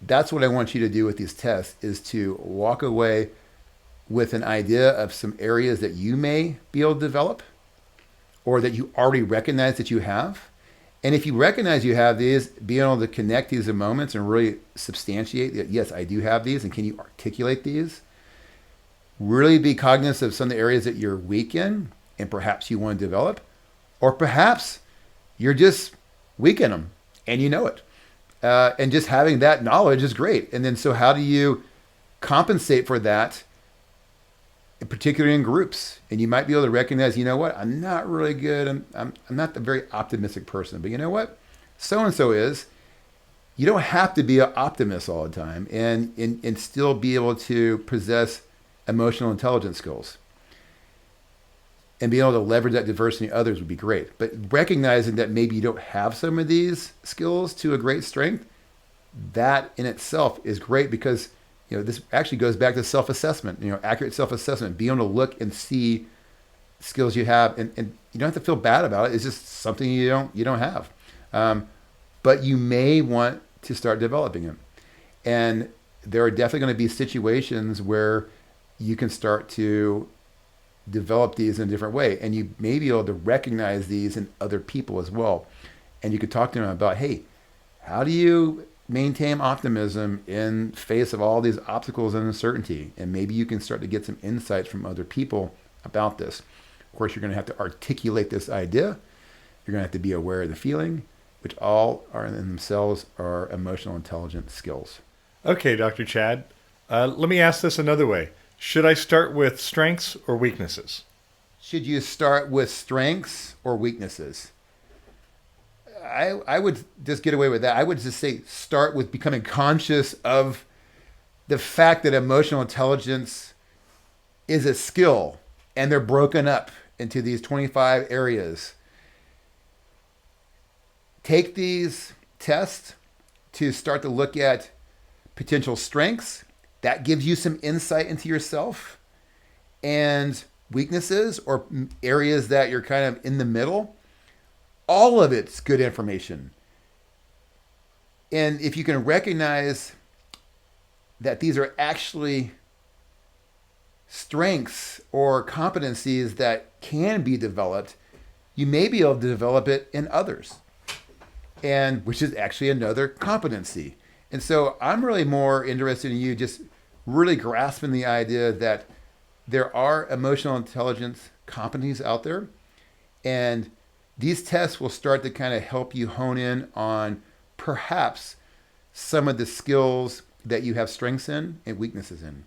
That's what I want you to do with these tests, is to walk away with an idea of some areas that you may be able to develop or that you already recognize that you have. And if you recognize you have these, being able to connect these moments and really substantiate that, yes, I do have these, and can you articulate these? Really be cognizant of some of the areas that you're weak in and perhaps you want to develop, or perhaps you're just weak in them and you know it. And just having that knowledge is great. And then so how do you compensate for that, particularly in groups? And you might be able to recognize, you know what, I'm not really good. I'm not a very optimistic person, but you know what? So-and-so is. You don't have to be an optimist all the time and still be able to possess emotional intelligence skills. And being able to leverage that diversity in others would be great. But recognizing that maybe you don't have some of these skills to a great strength, that in itself is great because this actually goes back to self-assessment, accurate self-assessment, being able to look and see skills you have, and you don't have to feel bad about it. It's just something you don't have. But you may want to start developing them. And there are definitely going to be situations where you can start to develop these in a different way. And you may be able to recognize these in other people as well. And you could talk to them about, hey, how do you maintain optimism in face of all these obstacles and uncertainty? And maybe you can start to get some insights from other people about this. Of course, you're going to have to articulate this idea. You're going to have to be aware of the feeling, which all are in themselves are emotional intelligence skills. Okay, Dr. Chad. Let me ask this another way. Should I start with strengths or weaknesses? Should you start with strengths or weaknesses? I would just get away with that. I would just say start with becoming conscious of the fact that emotional intelligence is a skill and they're broken up into these 25 areas. Take these tests to start to look at potential strengths. That gives you some insight into yourself, and weaknesses or areas that you're kind of in the middle. All of it's good information. And if you can recognize that these are actually strengths or competencies that can be developed, you may be able to develop it in others, and which is actually another competency. And so I'm really more interested in you just really grasping the idea that there are emotional intelligence competencies out there, and these tests will start to kind of help you hone in on perhaps some of the skills that you have strengths in and weaknesses in.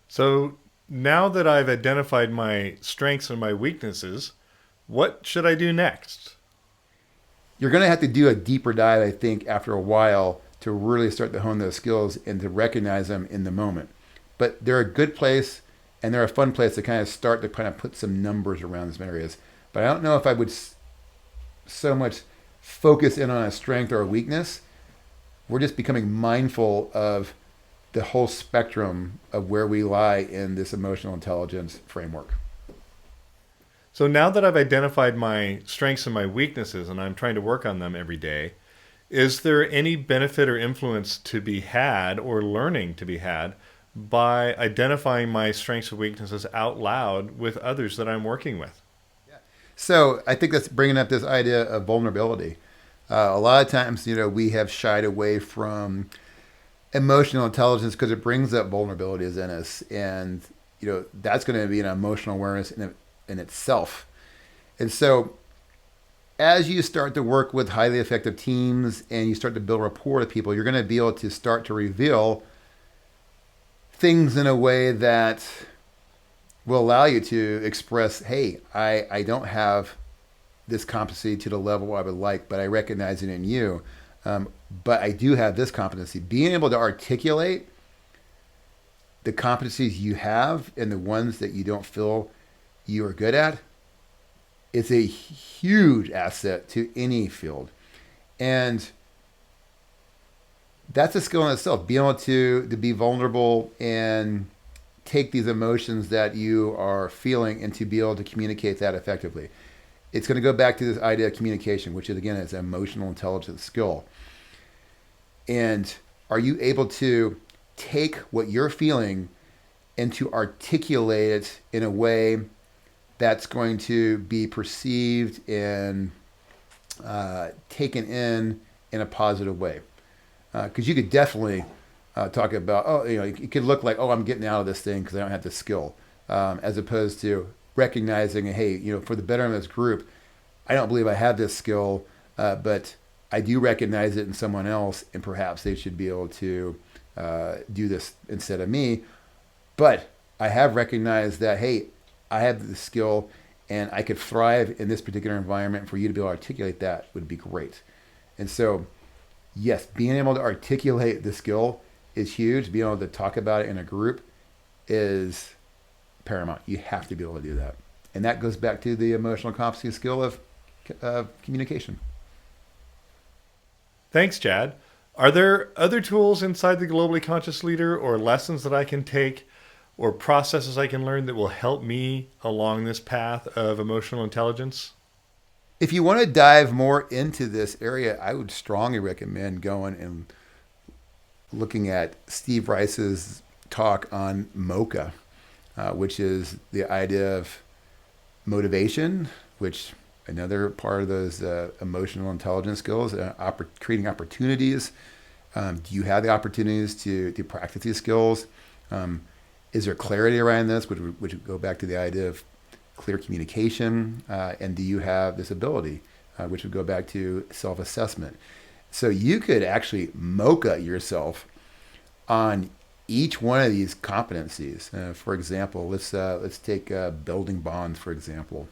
So now that I've identified my strengths and my weaknesses, what should I do next? You're going to have to do a deeper dive, I think, after a while to really start to hone those skills and to recognize them in the moment. But they're a good place and they're a fun place to kind of start to kind of put some numbers around some areas. But I don't know if I would so much focus in on a strength or a weakness. We're just becoming mindful of the whole spectrum of where we lie in this emotional intelligence framework. So now that I've identified my strengths and my weaknesses and I'm trying to work on them every day, is there any benefit or influence to be had or learning to be had by identifying my strengths and weaknesses out loud with others that I'm working with? So I think that's bringing up this idea of vulnerability. A lot of times, we have shied away from emotional intelligence because it brings up vulnerabilities in us, and that's going to be an emotional awareness in itself. And so, as you start to work with highly effective teams and you start to build rapport with people, you're going to be able to start to reveal things in a way that will allow you to express, hey, I don't have this competency to the level I would like, but I recognize it in you. But I do have this competency. Being able to articulate the competencies you have and the ones that you don't feel you are good at is a huge asset to any field. And that's a skill in itself, being able to be vulnerable and take these emotions that you are feeling and to be able to communicate that effectively. It's going to go back to this idea of communication, which is, again, is an emotional intelligence skill. And are you able to take what you're feeling and to articulate it in a way that's going to be perceived and taken in a positive way? Because you could definitely talk about, it could look like, I'm getting out of this thing because I don't have the skill, as opposed to recognizing, hey, for the betterment of this group, I don't believe I have this skill, but I do recognize it in someone else, and perhaps they should be able to do this instead of me. But I have recognized that, hey, I have the skill and I could thrive in this particular environment. For you to be able to articulate that would be great. And so, yes, being able to articulate the skill is huge. Being able to talk about it in a group is paramount. You have to be able to do that. And that goes back to the emotional competency skill of communication. Thanks, Chad. Are there other tools inside the Globally Conscious Leader or lessons that I can take or processes I can learn that will help me along this path of emotional intelligence? If you want to dive more into this area, I would strongly recommend going and looking at Steve Rice's talk on VUCA. which is the idea of motivation, which another part of those emotional intelligence skills, creating opportunities. Do you have the opportunities to practice these skills? Is there clarity around this, which would go back to the idea of clear communication? And do you have this ability, which would go back to self-assessment? So you could actually mocha yourself on each one of these competencies. For example, let's take building bonds, for example.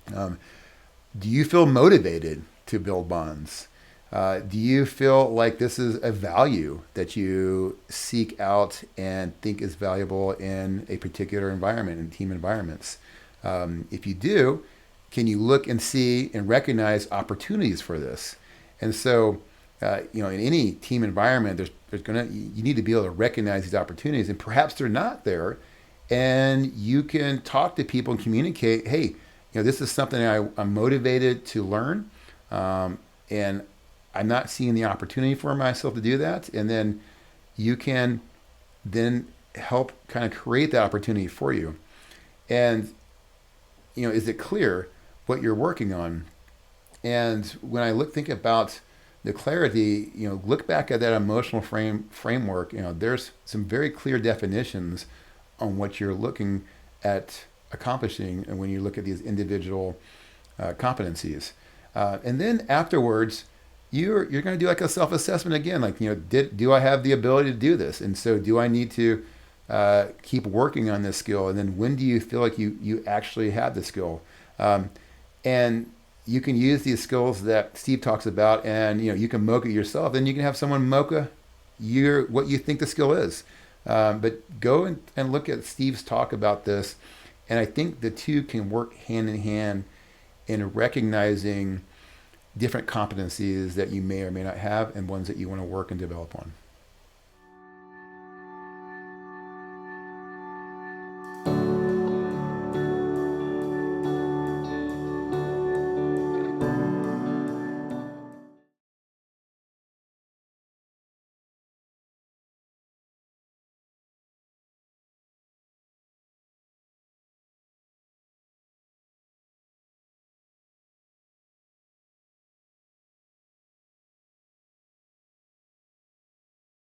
Do you feel motivated to build bonds? Do you feel like this is a value that you seek out and think is valuable in a particular environment, in team environments? If you do, can you look and see and recognize opportunities for this? And so, in any team environment, you need to be able to recognize these opportunities, and perhaps they're not there, and you can talk to people and communicate, hey, this is something I'm motivated to learn, and I'm not seeing the opportunity for myself to do that. And then you can then help kind of create that opportunity for you. And, is it clear what you're working on? And when I think about the clarity, look back at that emotional framework, there's some very clear definitions on what you're looking at accomplishing and when you look at these individual competencies. And then afterwards, you're going to do like a self-assessment again, like, do I have the ability to do this? And so do I need to keep working on this skill? And then when do you feel like you actually have the skill? And you can use these skills that Steve talks about, and you can mocha it yourself. Then you can have someone mocha what you think the skill is. But go and look at Steve's talk about this, and I think the two can work hand in hand in recognizing different competencies that you may or may not have, and ones that you want to work and develop on.